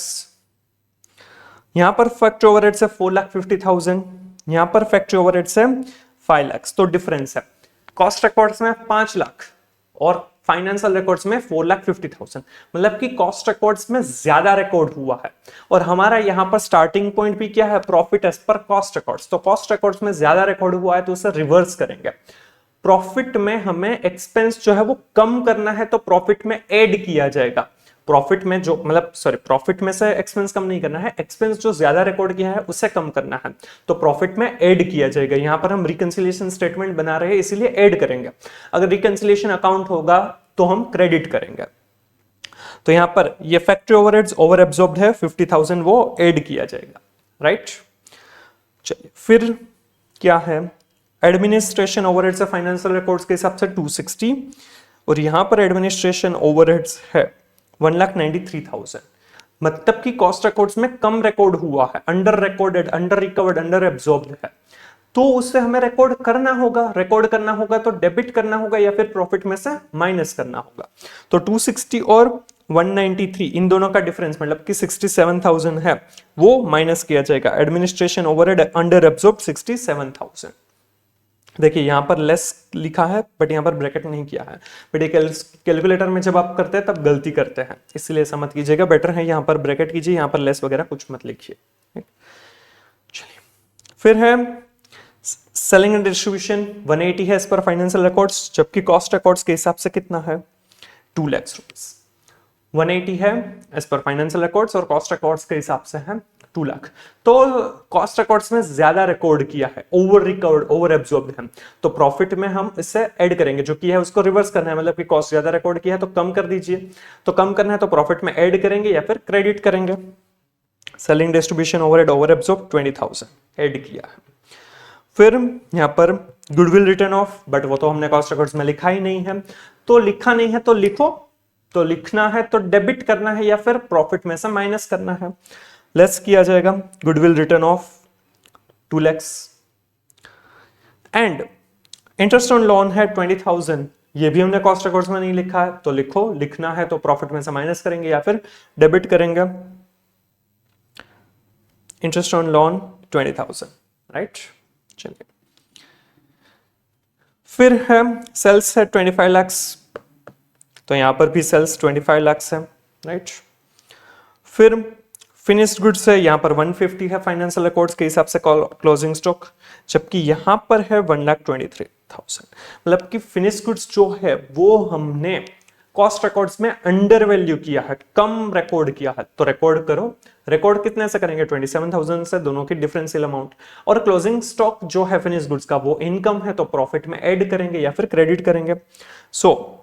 यहां पर फैक्ट्री ओवरहेड से 4,50,000, यहां पर फैक्ट्री ओवरहेड से 5 लाख, तो डिफरेंस है। कॉस्ट रिकॉर्ड्स में 5 लाख और फाइनेंशियल रिकॉर्ड्स में 4,50,000, मतलब कि कॉस्ट रिकॉर्ड्स में ज्यादा रिकॉर्ड हुआ है। और हमारा यहाँ पर स्टार्टिंग पॉइंट भी क्या है, profit as per cost records, तो कॉस्ट रिकॉर्ड्स में ज्यादा रिकॉर्ड हुआ है तो उसे रिवर्स करेंगे। प्रॉफिट में हमें एक्सपेंस जो है वो कम करना है तो प्रॉफिट में ऐड किया जाएगा। प्रॉफिट में जो प्रॉफिट में से एक्सपेंस कम नहीं करना है, एक्सपेंस जो ज्यादा रिकॉर्ड किया है उससे कम करना है, तो प्रॉफिट में ऐड किया जाएगा। यहां पर हम रिकंसिलिएशन स्टेटमेंट बना रहे हैं इसीलिए ऐड करेंगे। अगर रिकंसिलिएशन अकाउंट होगा तो हम क्रेडिट करेंगे। तो यहां पर ये फैक्ट्री ओवरहेड्स ओवर एब्जॉर्ब्ड है 50,000, वो ऐड किया जाएगा, राइट। चलिए फिर क्या है, एडमिनिस्ट्रेशन ओवरहेड्स है फाइनेंशियल रिकॉर्ड्स के हिसाब से 260, और यहां पर एडमिनिस्ट्रेशन ओवरहेड्स है 1,93,000। मतलब कि कॉस्ट रिकॉर्ड्स में कम रिकॉर्ड हुआ है, under recorded, under recovered, under absorbed है, तो उससे हमें रिकॉर्ड करना होगा। रिकॉर्ड करना होगा तो डेबिट करना होगा या फिर प्रॉफिट में से माइनस करना होगा। तो 260 और 193 इन दोनों का डिफरेंस मतलब कि 67,000 है, वो माइनस किया जाएगा। Administration overhead under absorb 67,000। देखिए यहां पर लेस लिखा है बट यहां पर ब्रैकेट नहीं किया है, बट ये कैलकुलेटर में जब आप करते हैं तब गलती करते हैं, इसलिए ऐसा मत कीजिएगा। बेटर है यहां पर ब्रैकेट कीजिए, यहां पर लेस वगैरह कुछ मत लिखिए। चलिए फिर है सेलिंग एंड डिस्ट्रीब्यूशन 180 है इस पर फाइनेंशियल रिकॉर्ड्स, जबकि कॉस्ट रिकॉर्ड्स के हिसाब से कितना है 2 लाख रुपीस। 180 है एज पर फाइनेंशियल रिकॉर्ड्स और कॉस्ट रिकॉर्ड्स के हिसाब से है 2 लाख। तो कॉस्ट रिकॉर्ड्स में ज्यादा रिकॉर्ड किया है, ओवर रिकवर्ड, ओवर एब्जॉर्ब्ड है, तो प्रॉफिट में हम इससे ऐड करेंगे, जो किया है उसको रिवर्स करना है। मतलब कि कॉस्ट ज्यादा रिकॉर्ड किया है तो कम कर दीजिए, तो कम करना है तो प्रॉफिट में ऐड करेंगे या फिर क्रेडिट करेंगे। Selling distribution overhead over absorb 20,000 add किया है। फिर यहां पर गुडविल रिटर्न ऑफ, बट वो तो हमने कॉस्ट रिकॉर्ड्स में लिखा ही नहीं है, तो लिखा नहीं है तो लिखो, तो लिखना है तो डेबिट करना है या फिर प्रॉफिट में से माइनस करना है। लेस किया जाएगा goodwill return of 2 lakh. And interest on loan है 20,000, ये भी हमने कॉस्ट रिकॉर्ड्स में नहीं लिखा है, तो लिखो, लिखना है तो प्रॉफिट में से माइनस करेंगे या फिर डेबिट करेंगे। Interest on loan 20,000, right. चलिए फिर है सेल्स है 25 लाख, तो यहां पर भी सेल्स 25 लाख है, राइट। फिर फिनिश्ड गुड्स है यहां पर 150 है फाइनेंशियल रिकॉर्ड्स के हिसाब से क्लोजिंग स्टॉक, जबकि यहां पर है 1,23,000। मतलब कि फिनिश्ड गुड्स जो है वो हमने कॉस्ट रिकॉर्ड्स में अंडर वैल्यू किया है, कम रिकॉर्ड किया है, तो रिकॉर्ड करो। रिकॉर्ड कितने से करेंगे 27,000 से, दोनों की डिफरेंशियल अमाउंट। और क्लोजिंग स्टॉक जो है फिनिश्ड गुड्स का वो इनकम है, तो प्रॉफिट में ऐड करेंगे या फिर क्रेडिट करेंगे। So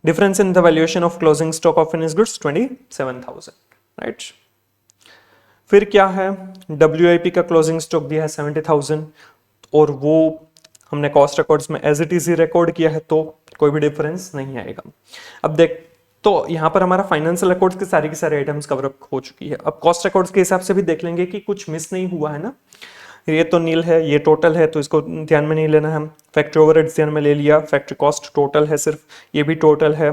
difference in the valuation of closing stock of finished goods 27,000, right. फिर क्या है, WIP का क्लोजिंग स्टॉक दिया है 70,000, और वो हमने कॉस्ट रिकॉर्ड्स में एज इट इज ही रिकॉर्ड किया है, तो कोई भी डिफरेंस नहीं आएगा। अब देख, तो यहां पर हमारा फाइनेंशियल रिकॉर्ड्स के सारी की सारी आइटम्स कवर अप हो चुकी है। अब कॉस्ट रिकॉर्ड्स के हिसाब से भी देख लेंगे कि कुछ मिस नहीं हुआ है ना। ये तो नील है, ये टोटल है, तो इसको ध्यान में नहीं लेना है। फैक्ट्री ओवरहेड्स ध्यान में ले लिया, फैक्ट्री कॉस्ट टोटल है सिर्फ, ये भी टोटल है,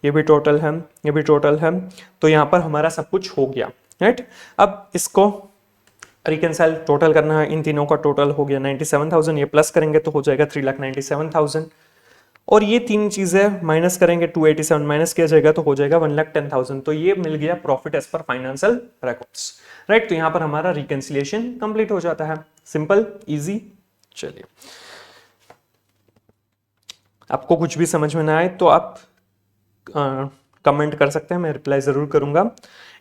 ये भी टोटल है, ये भी टोटल है, तो यहाँ पर हमारा सब कुछ हो गया, राइट। अब इसको रिकंसाइल टोटल करना है, इन तीनों का टोटल हो गया 97,000, ये प्लस करेंगे तो हो जाएगा 3,97,000, और ये तीन चीजें माइनस करेंगे 287 माइनस किया जाएगा तो हो जाएगा 1,10,000। तो ये मिल गया profit as per financial records, right. तो यहां पर हमारा रिकंसिलिएशन कंप्लीट हो जाता है, सिंपल इजी। चलिए, आपको कुछ भी समझ में ना आए तो आप कमेंट कर सकते हैं, मैं रिप्लाई जरूर करूंगा।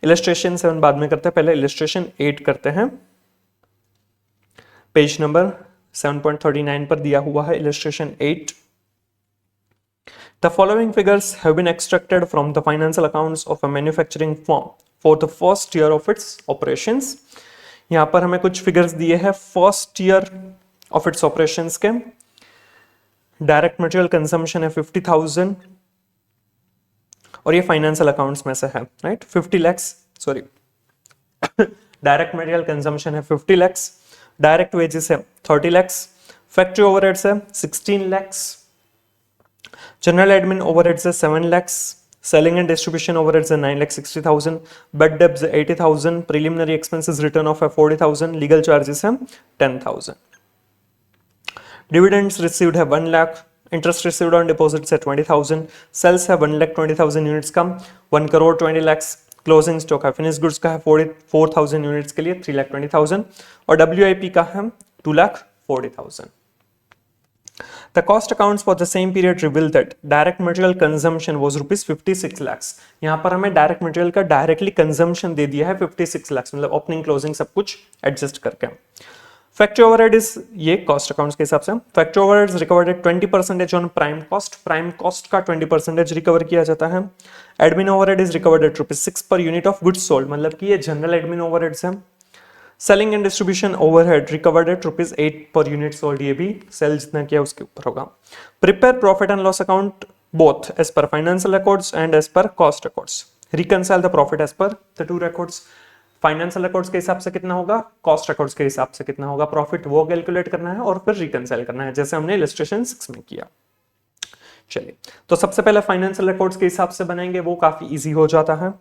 इलस्ट्रेशन 7 बाद में करते हैं, पहले इलस्ट्रेशन 8 करते हैं। पेज नंबर 7.39 पर दिया हुआ है illustration 8। The following figures have been extracted from the financial accounts of a manufacturing firm for the first year of its operations. यहाँ पर हमें कुछ फिगर्स दिए हैं first year of its operations के। डायरेक्ट मटेरियल कंजम्पशन है 50,000, और ये फाइनेंशियल अकाउंट्स में से है, right. 50 lakh, sorry, direct material consumption है 50 लाख, डायरेक्ट वेजेस है 30 लाख, फैक्ट्री ओवरहेड्स है 16 लाख, जनरल एडमिन ओवरहेड्स है 7 lakh, selling and distribution overheads है 9,60,000, bed debts 80,000, preliminary expenses return of है 40,000, लीगल चार्जेस है 10,000, डिविडेंड्स रिसीव्ड है 1 lakh, interest received on deposits है 20,000, सेल्स है 1,20,000 यूनिट्स का, 1,20,00,000, क्लोजिंग स्टॉक है फिनिश गुड्स का है 44,000 यूनिट्स के लिए 3,20,000, और WIP का है 2,40,000। The cost accounts for the same period reveal that direct material consumption was rupees 56 lakhs. यहाँ पर हमें डायरेक्ट मटेरियल का डायरेक्टली कंजम्पशन दे दिया है 56 लाख, मतलब ओपनिंग क्लोजिंग सब कुछ एडजस्ट करके। फैक्ट्री ओवरहेड इज ये कॉस्ट अकाउंट्स के हिसाब से। Factory overheads recovered at 20% on prime cost, prime cost का 20% रिकवर किया जाता है। Admin overhead is recovered at ₹6 per unit of goods sold, मतलब कि ये जनरल एडमिन ओवरहेड्स है। Selling and distribution overhead recovered at ₹8 per unit sold, ये भी सेल जितना किया उसके ऊपर होगा। Prepare profit and loss account both as per financial records and as per cost records. Reconcile the profit as per the two records. Financial records के हिसाब से कितना होगा, कॉस्ट रिकॉर्ड्स के हिसाब से कितना होगा प्रॉफिट, वो कैलकुलेट करना है और फिर रिकंसाइल करना है, जैसे हमने इलस्ट्रेशन 6 में किया। चलिए, तो सबसे पहले फाइनेंशियल रिकॉर्ड्स के हिसाब से बनाएंगे, वो काफी इजी हो जाता है।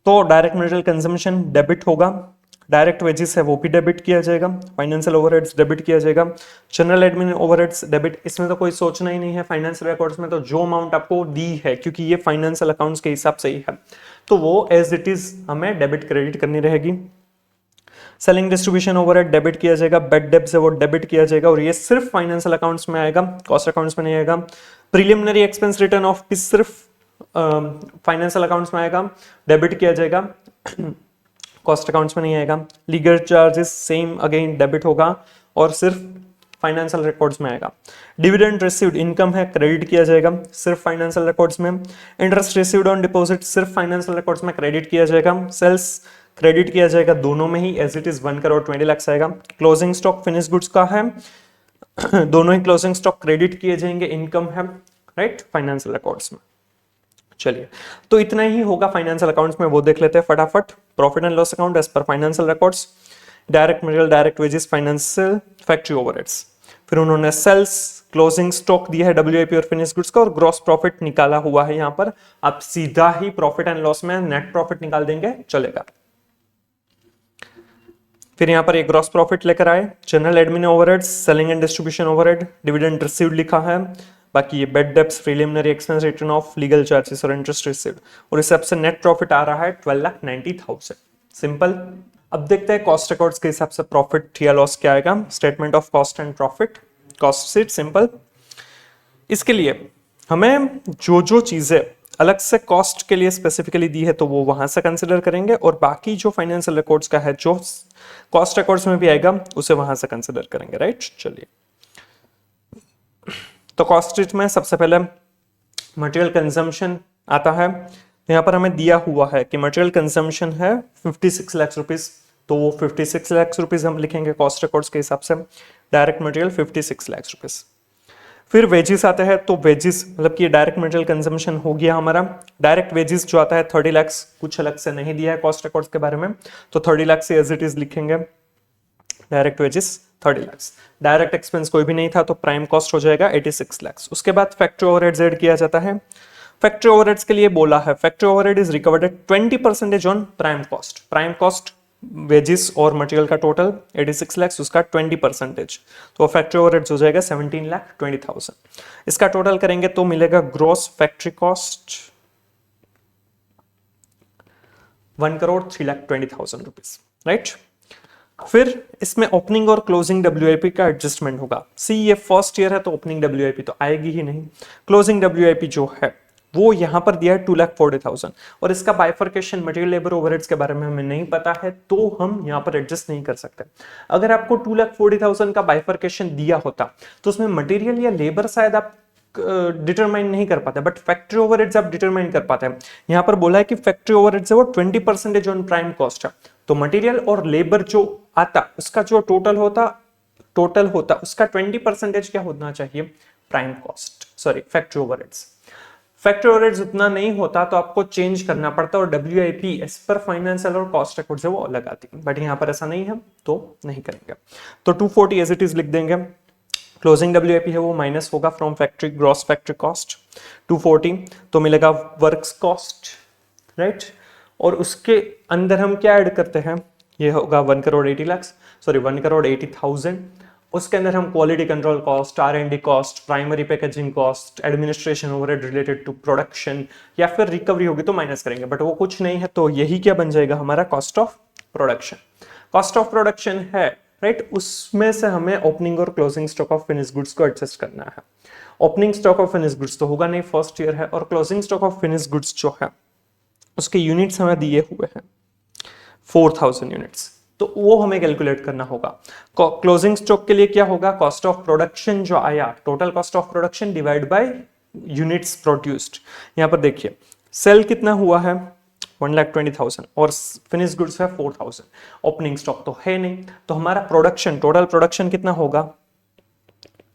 तो डायरेक्ट मटेरियल कंजम्पशन डेबिट होगा, डायरेक्ट वेजेस है वो भी डेबिट किया जाएगा, फाइनेंशियल ओवरहेड्स डेबिट किया जाएगा, जनरल एडमिन ओवरहेड्स डेबिट। इसमें तो कोई सोचना ही नहीं है, फाइनेंशियल रिकॉर्ड्स में तो जो अमाउंट आपको दी है, क्योंकि ये फाइनेंशियल अकाउंट्स के हिसाब से ही है, तो वो एज इट इज हमें डेबिट क्रेडिट करनी रहेगी। सेलिंग डिस्ट्रीब्यूशन ओवरहेड डेबिट किया जाएगा, बेड डेब्ट है वो डेबिट किया जाएगा, और ये सिर्फ फाइनेंशियल अकाउंट्स में आएगा, कॉस्ट अकाउंट्स में नहीं आएगा। प्रीलिमिनरी एक्सपेंस रिटर्न ऑफ भी सिर्फ फाइनेंशियल अकाउंट्स में आएगा, डेबिट किया जाएगा, कॉस्ट अकाउंट्स में नहीं आएगा। Legal charges same again debit होगा और सिर्फ फाइनेंशियल रिकॉर्ड्स में आएगा। डिविडेंड रिसीव्ड इनकम है, क्रेडिट किया जाएगा सिर्फ फाइनेंशियल रिकॉर्ड्स में। इंटरेस्ट रिसीव्ड ऑन डिपॉजिट सिर्फ फाइनेंशियल रिकॉर्ड्स में क्रेडिट किया जाएगा। सेल्स क्रेडिट किया जाएगा दोनों में ही, as it is 1 crore 20 lakh आएगा। क्लोजिंग स्टॉक फिनिश गुड्स का है, दोनों ही क्लोजिंग स्टॉक क्रेडिट किए जाएंगे, इनकम है, राइट, फाइनेंशियल रिकॉर्ड्स में। चलिए, तो इतना ही होगा फाइनेंशियल अकाउंट्स में, वो देख लेते हैं फटाफट। Profit and loss account as per financial records, direct material, direct wages, financial, factory overheads. फिर उन्होंने सेल्स, क्लोजिंग स्टॉक दिया है WIP और फिनिश गुड्स का, और ग्रॉस प्रॉफिट निकाला हुआ है। यहाँ पर आप सीधा ही प्रॉफिट एंड लॉस में नेट प्रॉफिट निकाल देंगे, चलेगा। फिर यहाँ पर एक ग्रॉस प्रॉफिट लेकर आए, general admin overheads, selling and distribution overhead, dividend received लिखा है, बाकी ये bed debts, preliminary expense, return of legal charges और इंटरेस्ट रिसीव्ड, और इस सबसे नेट प्रॉफिट आ रहा है 12,90,000। सिंपल। अब देखते हैं कॉस्ट रिकॉर्ड्स के हिसाब से प्रॉफिट या लॉस क्या आएगा। Statement of cost and profit, cost sheet, simple. इसके लिए हमें जो जो चीजें अलग से कॉस्ट के लिए स्पेसिफिकली दी है तो वो वहां से कंसिडर करेंगे, और बाकी जो फाइनेंशियल रिकॉर्ड्स का है, जो कॉस्ट रिकॉर्ड्स में भी आएगा, उसे वहां से कंसिडर करेंगे, राइट। चलिए, तो कॉस्ट शीट में सबसे पहले मटेरियल कंजम्पशन आता है। यहाँ पर हमें दिया हुआ है कि मटेरियल कंजम्पशन है 56 लाख रुपीस, तो वो 56 लाख रुपीस हम लिखेंगे कॉस्ट रिकॉर्ड्स के हिसाब से। Direct material 56 lakh rupees. फिर वेजेस आते हैं, तो वेजेस मतलब कि डायरेक्ट मटेरियल कंजम्पशन हो गया हमारा। डायरेक्ट वेजेस जो आता है 30 लाख, कुछ अलग से नहीं दिया है कॉस्ट रिकॉर्ड्स के बारे में, तो 30 लाख से एज इट इज लिखेंगे। Direct wages 30 lakh. Direct expense कोई भी नहीं था, तो प्राइम कॉस्ट हो जाएगा 86 लाख। उसके बाद फैक्ट्री ओवरहेड्स ऐड किया जाता है। फैक्ट्री ओवरहेड्स के लिए बोला है, factory overhead is recovered at 20% on prime cost. Prime cost wages और मटेरियल का टोटल 86 लाख, उसका 20%, तो फैक्ट्री ओवरहेड्स हो जाएगा 17,20,000। इसका टोटल करेंगे तो मिलेगा gross factory cost 1,03,20,000 rupees, right. फिर इसमें ओपनिंग और क्लोजिंग WIP का एडजस्टमेंट होगा। सी ये फर्स्ट ईयर है तो ओपनिंग WIP तो आएगी ही नहीं। क्लोजिंग WIP जो है वो यहाँ पर दिया है 2,40,000, और इसका बाइफर्केशन मटेरियल लेबर ओवरहेड्स के बारे में हमें नहीं पता है, तो हम यहाँ पर एडजस्ट नहीं कर सकते। अगर आपको 2,40,000 का बाइफर्केशन दिया होता तो उसमें मटेरियल या लेबर शायद आप डिटरमाइन नहीं कर पाते, बट फैक्ट्री ओवरहेड्स आप डिटरमाइन कर पाते हैं। यहाँ पर बोला है कि फैक्ट्री ओवरहेड्स है वो 20% ऑन प्राइम कॉस्ट है, तो मटेरियल और लेबर जो आता उसका जो टोटल होता उसका 20% क्या होना चाहिए, prime cost, sorry factory overheads. Factory overheads उतना नहीं होता तो आपको चेंज करना पड़ता, और WIP एज पर फाइनेंशियल और कॉस्ट रिकॉर्ड्स है वो अलग आती है, बट यहाँ पर ऐसा नहीं है तो नहीं करेंगे। तो 240 एज इट इज लिख देंगे। क्लोजिंग WIP है वो माइनस होगा from factory gross factory cost 240, तो मिलेगा वर्क्स कॉस्ट, राइट। और उसके अंदर हम क्या ऐड करते हैं, ये होगा 1,80,000। उसके अंदर हम quality control cost, R&D cost, primary packaging cost, administration overhead related to production, या फिर रिकवरी होगी तो माइनस करेंगे, बट वो कुछ नहीं है, तो यही क्या बन जाएगा हमारा cost of production. Cost of production है राइट, उसमें से हमें ओपनिंग और closing stock of finish goods को एडजस्ट करना है। Opening stock of finish goods तो होगा नहीं, फर्स्ट ईयर है, और closing stock of finish goods जो है उसके यूनिट्स हमें दिए हुए हैं 4000 यूनिट्स, तो वो हमें कैलकुलेट करना होगा। क्लोजिंग स्टॉक के लिए क्या होगा, कॉस्ट ऑफ प्रोडक्शन जो आया, total cost of production divide by units produced. यहां पर देखिए सेल कितना हुआ है 1,20,000 और फिनिश गुड्स है 4000, ओपनिंग स्टॉक तो है नहीं, तो हमारा प्रोडक्शन, टोटल प्रोडक्शन कितना होगा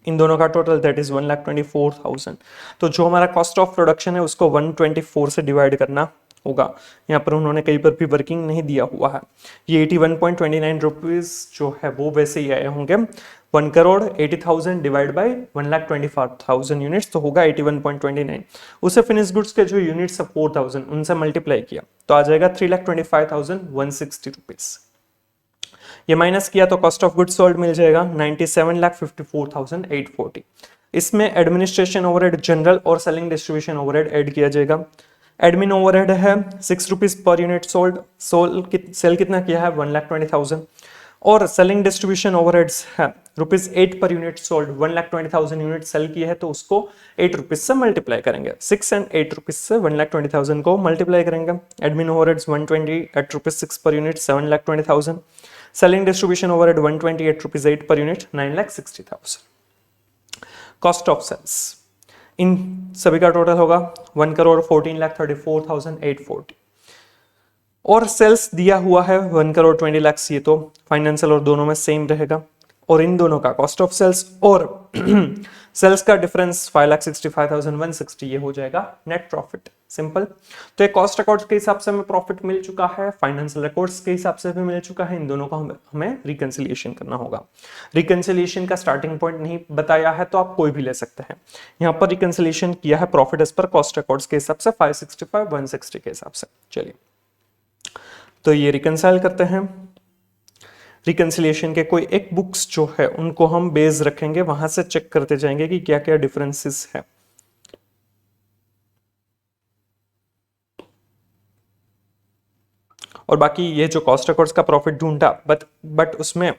इन दोनों का टोटल, दैट इज 1,24,000। तो जो हमारा कॉस्ट ऑफ प्रोडक्शन है उसको 124 से डिवाइड करना होगा। यहाँ पर उन्होंने कहीं पर भी वर्किंग नहीं दिया हुआ है। ये 81.29 रुपीज जो है वो वैसे ही आए होंगे, 1,80,000 डिवाइड बाई 1,25,000 यूनिट्स, तो होगा 81.29। उसे फिनिश गुड्स के जो यूनिट्स है 4,000 उनसे मल्टीप्लाई किया तो आ जाएगा 3,25,160 रुपीज। ये माइनस किया तो कॉस्ट ऑफ गुड्स सोल्ड मिल जाएगा 97,54,840। इसमें एडमिनिस्ट्रेशन ओवरहेड, जनरल और सेलिंग डिस्ट्रीब्यूशन ओवरहेड ऐड किया जाएगा। एडमिन ओवरहेड है 6 rupees per unit sold, cell कितना किया है 1,20,000, और सेलिंग डिस्ट्रीब्यूशन ओवरहेड्स है ₹8 per unit sold, 1,20,000 unit cell की है तो उसको 8 रुपीज से मल्टीप्लाई करेंगे, 6 एंड 8 रुपीज से 1,20,000 को मल्टीप्लाई करेंगे। Admin overheads 128 rupees 6 per unit 7,20,000, selling distribution overhead 128 rupees 8 per unit 9,60,000। Cost of sales इन सभी का टोटल होगा 1,14,34,840, और सेल्स दिया हुआ है 1,20,00,000, ये तो फाइनेंशियल और दोनों में सेम रहेगा, और इन दोनों का कॉस्ट ऑफ सेल्स और सेल्स का डिफरेंस 5,65,160, ये हो जाएगा नेट प्रॉफिट। सिंपल। तो एक कॉस्ट अकाउंट के हिसाब से हमें प्रॉफिट मिल चुका है, फाइनेंशियल रिकॉर्ड्स के हिसाब से भी मिल चुका है, इन दोनों का हमें रिकंसिलिएशन करना होगा। रिकंसिलिएशन का स्टार्टिंग पॉइंट नहीं बताया है तो आप कोई भी ले सकते हैं। यहाँ पर रिकंसिलिएशन किया है profit as per cost accounts के हिसाब से 565,160 के हिसाब से। चलिए तो ये रिकंसाइल करते हैं। रिकंसिलिएशन के कोई एक बुक्स जो है उनको हम बेस रखेंगे, वहां से चेक करते जाएंगे कि क्या क्या डिफरेंसेस है। और बाकी ये जो कॉस्ट अकाउंट्स का प्रॉफिट ढूंढा, बट उसमें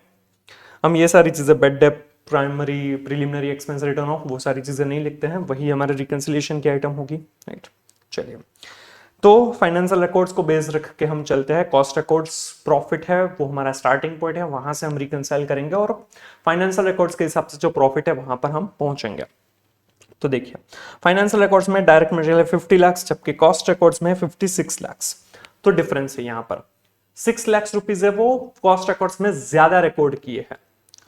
हम ये सारी चीजें बेड डेप्ट, primary, preliminary expense, return of, वो सारी चीजें नहीं लिखते हैं, वही हमारे रिकंसिलिएशन की आइटम होगी। राइट, चलिए तो फाइनेंशियल रिकॉर्ड्स को बेस रख के हम चलते हैं। कॉस्ट रिकॉर्ड्स प्रॉफिट है वो हमारा स्टार्टिंग पॉइंट है, वहां से हम रिकंसाइल करेंगे और फाइनेंशियल रिकॉर्ड्स के हिसाब से जो प्रॉफिट है वहां पर हम पहुंचेंगे। तो देखिए फाइनेंशियल रिकॉर्ड्स में डायरेक्ट मटेरियल है 50 लाख, जबकि कॉस्ट रिकॉर्ड्स में 56 लाख। तो डिफरेंस है यहाँ पर 6 लाख रुपीज है वो कॉस्ट रिकॉर्ड्स में ज्यादा रिकॉर्ड किए हैं।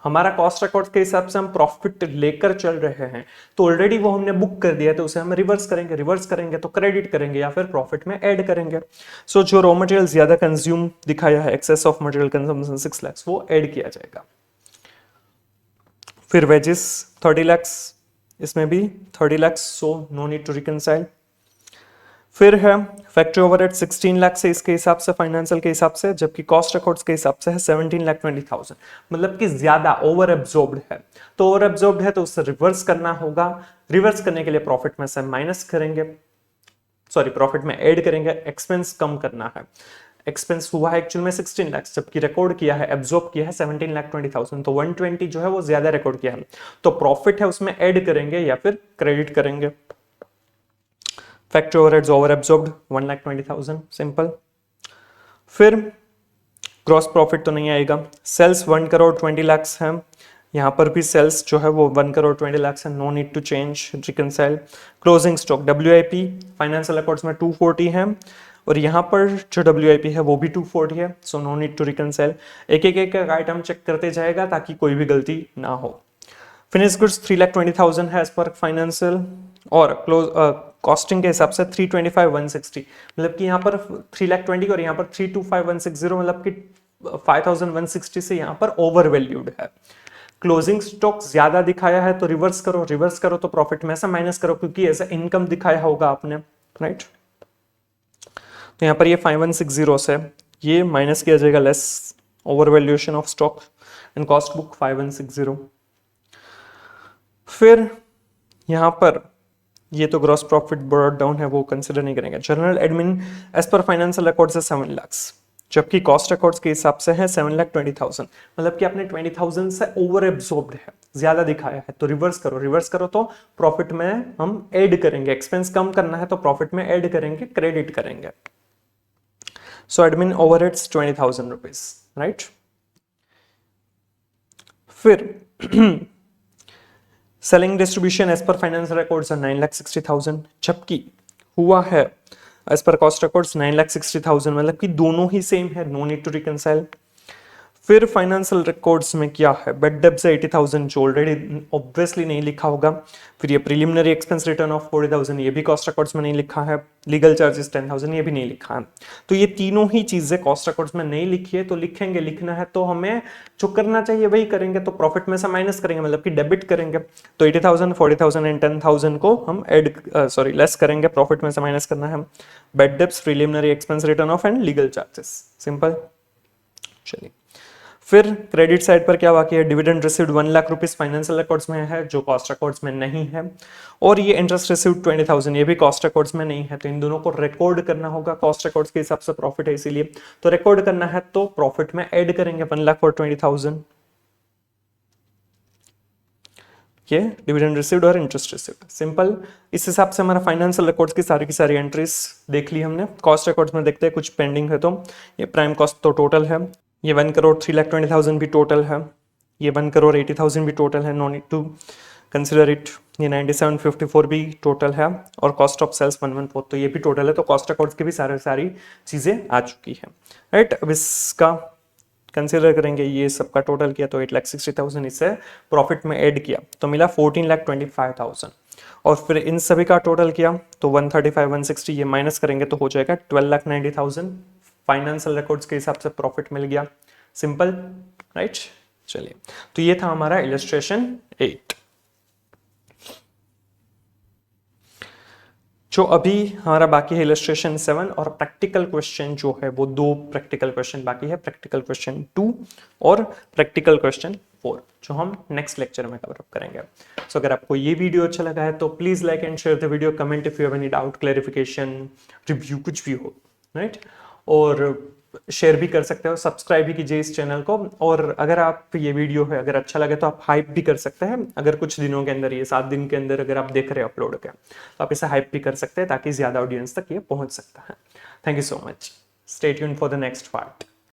हमारा कॉस्ट रिकॉर्ड के हिसाब से हम प्रॉफिट लेकर चल रहे हैं, तो ऑलरेडी वो हमने बुक कर दिया है, तो उसे हम रिवर्स करेंगे तो क्रेडिट करेंगे या फिर प्रॉफिट में ऐड करेंगे। सो जो रॉ मटेरियल ज्यादा कंज्यूम दिखाया है, excess of material consumption 6 lakh, वो ऐड किया जाएगा। फिर वेजेस 30 लाख, इसमें भी 30 lakh, so no need to reconcile. फिर है फैक्ट्री ओवरहेड 16 लाख से इसके हिसाब से, फाइनेंशियल के हिसाब से, जबकि कॉस्ट रिकॉर्ड्स के हिसाब से है 17,20,000, मतलब कि ज्यादा ओवर एब्जॉर्ब्ड है। तो ओवर एब्जॉर्ब्ड है तो उससे रिवर्स करना होगा। रिवर्स करने के लिए प्रॉफिट में से माइनस करेंगे, सॉरी प्रॉफिट में ऐड करेंगे, एक्सपेंस कम करना है। एक्सपेंस हुआ है एक्चुअल में 16 लाख, जबकि रिकॉर्ड किया है, एब्जॉर्ब किया है 17,20,000, तो 120 जो है वो ज्यादा रिकॉर्ड किया है, तो प्रॉफिट है उसमें ऐड करेंगे या फिर क्रेडिट करेंगे। Factory overheads over absorbed 1,20,000, simple. फिर ग्रॉस प्रॉफिट तो नहीं आएगा। सेल्स 1,20,00,000 है, यहाँ पर भी सेल्स जो है वो 1,20,00,000 है, no need to change, reconcile. Closing stock WIP financial records में 240 है, और यहाँ पर जो WIP है वो भी 240 है, so no need to reconcile. एक एक आइटम चेक करते जाएगा ताकि कोई भी गलती ना हो। फिनिश गुड्स 3,20,000 है एज पर फाइनेंशियल, और कॉस्टिंग के हिसाब से 325,160, मतलब कि यहाँ पर 3,20,000 और यहाँ पर 325,160, मतलब कि 5,160 से यहाँ पर ओवर वैल्यूड है। क्लोजिंग स्टॉक ज्यादा दिखाया है तो रिवर्स करो तो प्रॉफिट में से माइनस करो, क्योंकि ऐसा इनकम दिखाया होगा आपने, राइट। तो यहाँ पर ये 5,160 से ये माइनस किया जाएगा, less over valuation of stock and cost book 5,160। फिर यहाँ पर ये तो ग्रॉस प्रॉफिट ब्रॉट डाउन है, वो कंसिडर नहीं करेंगे। General admin as per financial records है 7 लाख, जबकि कॉस्ट रिकॉर्ड्स के हिसाब से है 7,20,000, मतलब कि आपने 20,000 से ओवर एब्सॉर्ब्ड है, ज्यादा दिखाया है, तो रिवर्स करो तो प्रॉफिट में हम ऐड करेंगे, एक्सपेंस कम करना है तो प्रॉफिट में ऐड करेंगे, क्रेडिट करेंगे। So admin overheads 20,000 rupees, right. फिर selling distribution as per financial records 9,60,000, जबकि हुआ है एज पर कॉस्ट रिकॉर्ड्स 9,60,000, मतलब कि दोनों ही सेम है, नो नीड टू रिकंसाइल। फिर फाइनेंशियल रिकॉर्ड्स में क्या है, बेड डेब्ट्स 80,000 जो ऑलरेडी ऑब्वियसली नहीं लिखा होगा। फिर ये प्रीलिमिनरी एक्सपेंस रिटर्न ऑफ 40,000, ये भी कॉस्ट रिकॉर्ड्स में नहीं लिखा है। लीगल चार्जेस 10,000, ये भी नहीं लिखा है। तो ये तीनों ही चीजें कॉस्ट रिकॉर्ड्स में नहीं लिखी है, तो लिखेंगे, लिखना है तो हमें जो करना चाहिए वही करेंगे, तो प्रॉफिट में से माइनस करेंगे, मतलब कि डेबिट करेंगे। तो 80,000, 40,000 एंड 10,000 को हम लेस करेंगे, प्रॉफिट में से माइनस करना है। Bed debts, preliminary expense return of and legal charges, simple. चलिए, फिर क्रेडिट साइड पर क्या बाकी है, dividend received 1 lakh rupees financial records में है, जो कॉस्ट रिकॉर्ड्स में नहीं है। और ये इंटरेस्ट रिसीव्ड 20,000, ये भी कॉस्ट रिकॉर्ड्स में नहीं है, तो इन दोनों को रिकॉर्ड करना होगा। कॉस्ट रिकॉर्ड्स के हिसाब से प्रॉफिट है, इसीलिए तो रिकॉर्ड करना है तो प्रॉफिट में ऐड करेंगे 1 लाख और 20,000, ये डिविडेंड रिसीव्ड और इंटरेस्ट रिसीव्ड, सिंपल। इस हिसाब से हमारा फाइनेंशियल रिकॉर्ड्स की सारी एंट्रीज देख ली हमने। कॉस्ट रिकॉर्ड्स में देखते हैं कुछ पेंडिंग है, तो ये प्राइम कॉस्ट तो टोटल है, ये 1,03,20,000 भी टोटल है, ये 1,80,000 भी टोटल है, no need to consider it. ये 9754 भी टोटल है, और कॉस्ट ऑफ सेल्स 114, तो ये भी टोटल है। तो कॉस्ट रिकॉर्ड्स की भी सारी चीजें आ चुकी है, राइट। अब इसका कंसिडर करेंगे, ये सबका टोटल किया तो 8,60,000, इससे प्रॉफिट में ऐड किया तो मिला 14,25,000, और फिर इन सभी का टोटल किया तो 135, 160, ये माइनस करेंगे तो हो जाएगा 12,90,000। फाइनेंशियल रिकॉर्ड्स के हिसाब से प्रॉफिट मिल गया, सिंपल, राइट। चलिए, तो ये था हमारा इलस्ट्रेशन 8। जो अभी हमारा बाकी है इलस्ट्रेशन 7, और प्रैक्टिकल क्वेश्चन जो है वो 2 प्रैक्टिकल क्वेश्चन बाकी है, प्रैक्टिकल क्वेश्चन 2 और प्रैक्टिकल क्वेश्चन 4, जो हम नेक्स्ट लेक्चर में कवर अप करेंगे। सो अगर आपको ये वीडियो अच्छा लगा है तो please like and share the video, comment if you have any doubt, clarification, review, कुछ भी हो, राइट। और शेयर भी कर सकते हो, सब्सक्राइब भी कीजिए इस चैनल को। और अगर आप ये वीडियो है अगर अच्छा लगे तो आप हाइप भी कर सकते हैं, अगर कुछ दिनों के अंदर, ये 7 दिन के अंदर अगर आप देख रहे हैं अपलोड के, तो आप इसे हाइप भी कर सकते हैं ताकि ज्यादा ऑडियंस तक ये पहुंच सकता है। Thank you so much, stay tuned for the next part.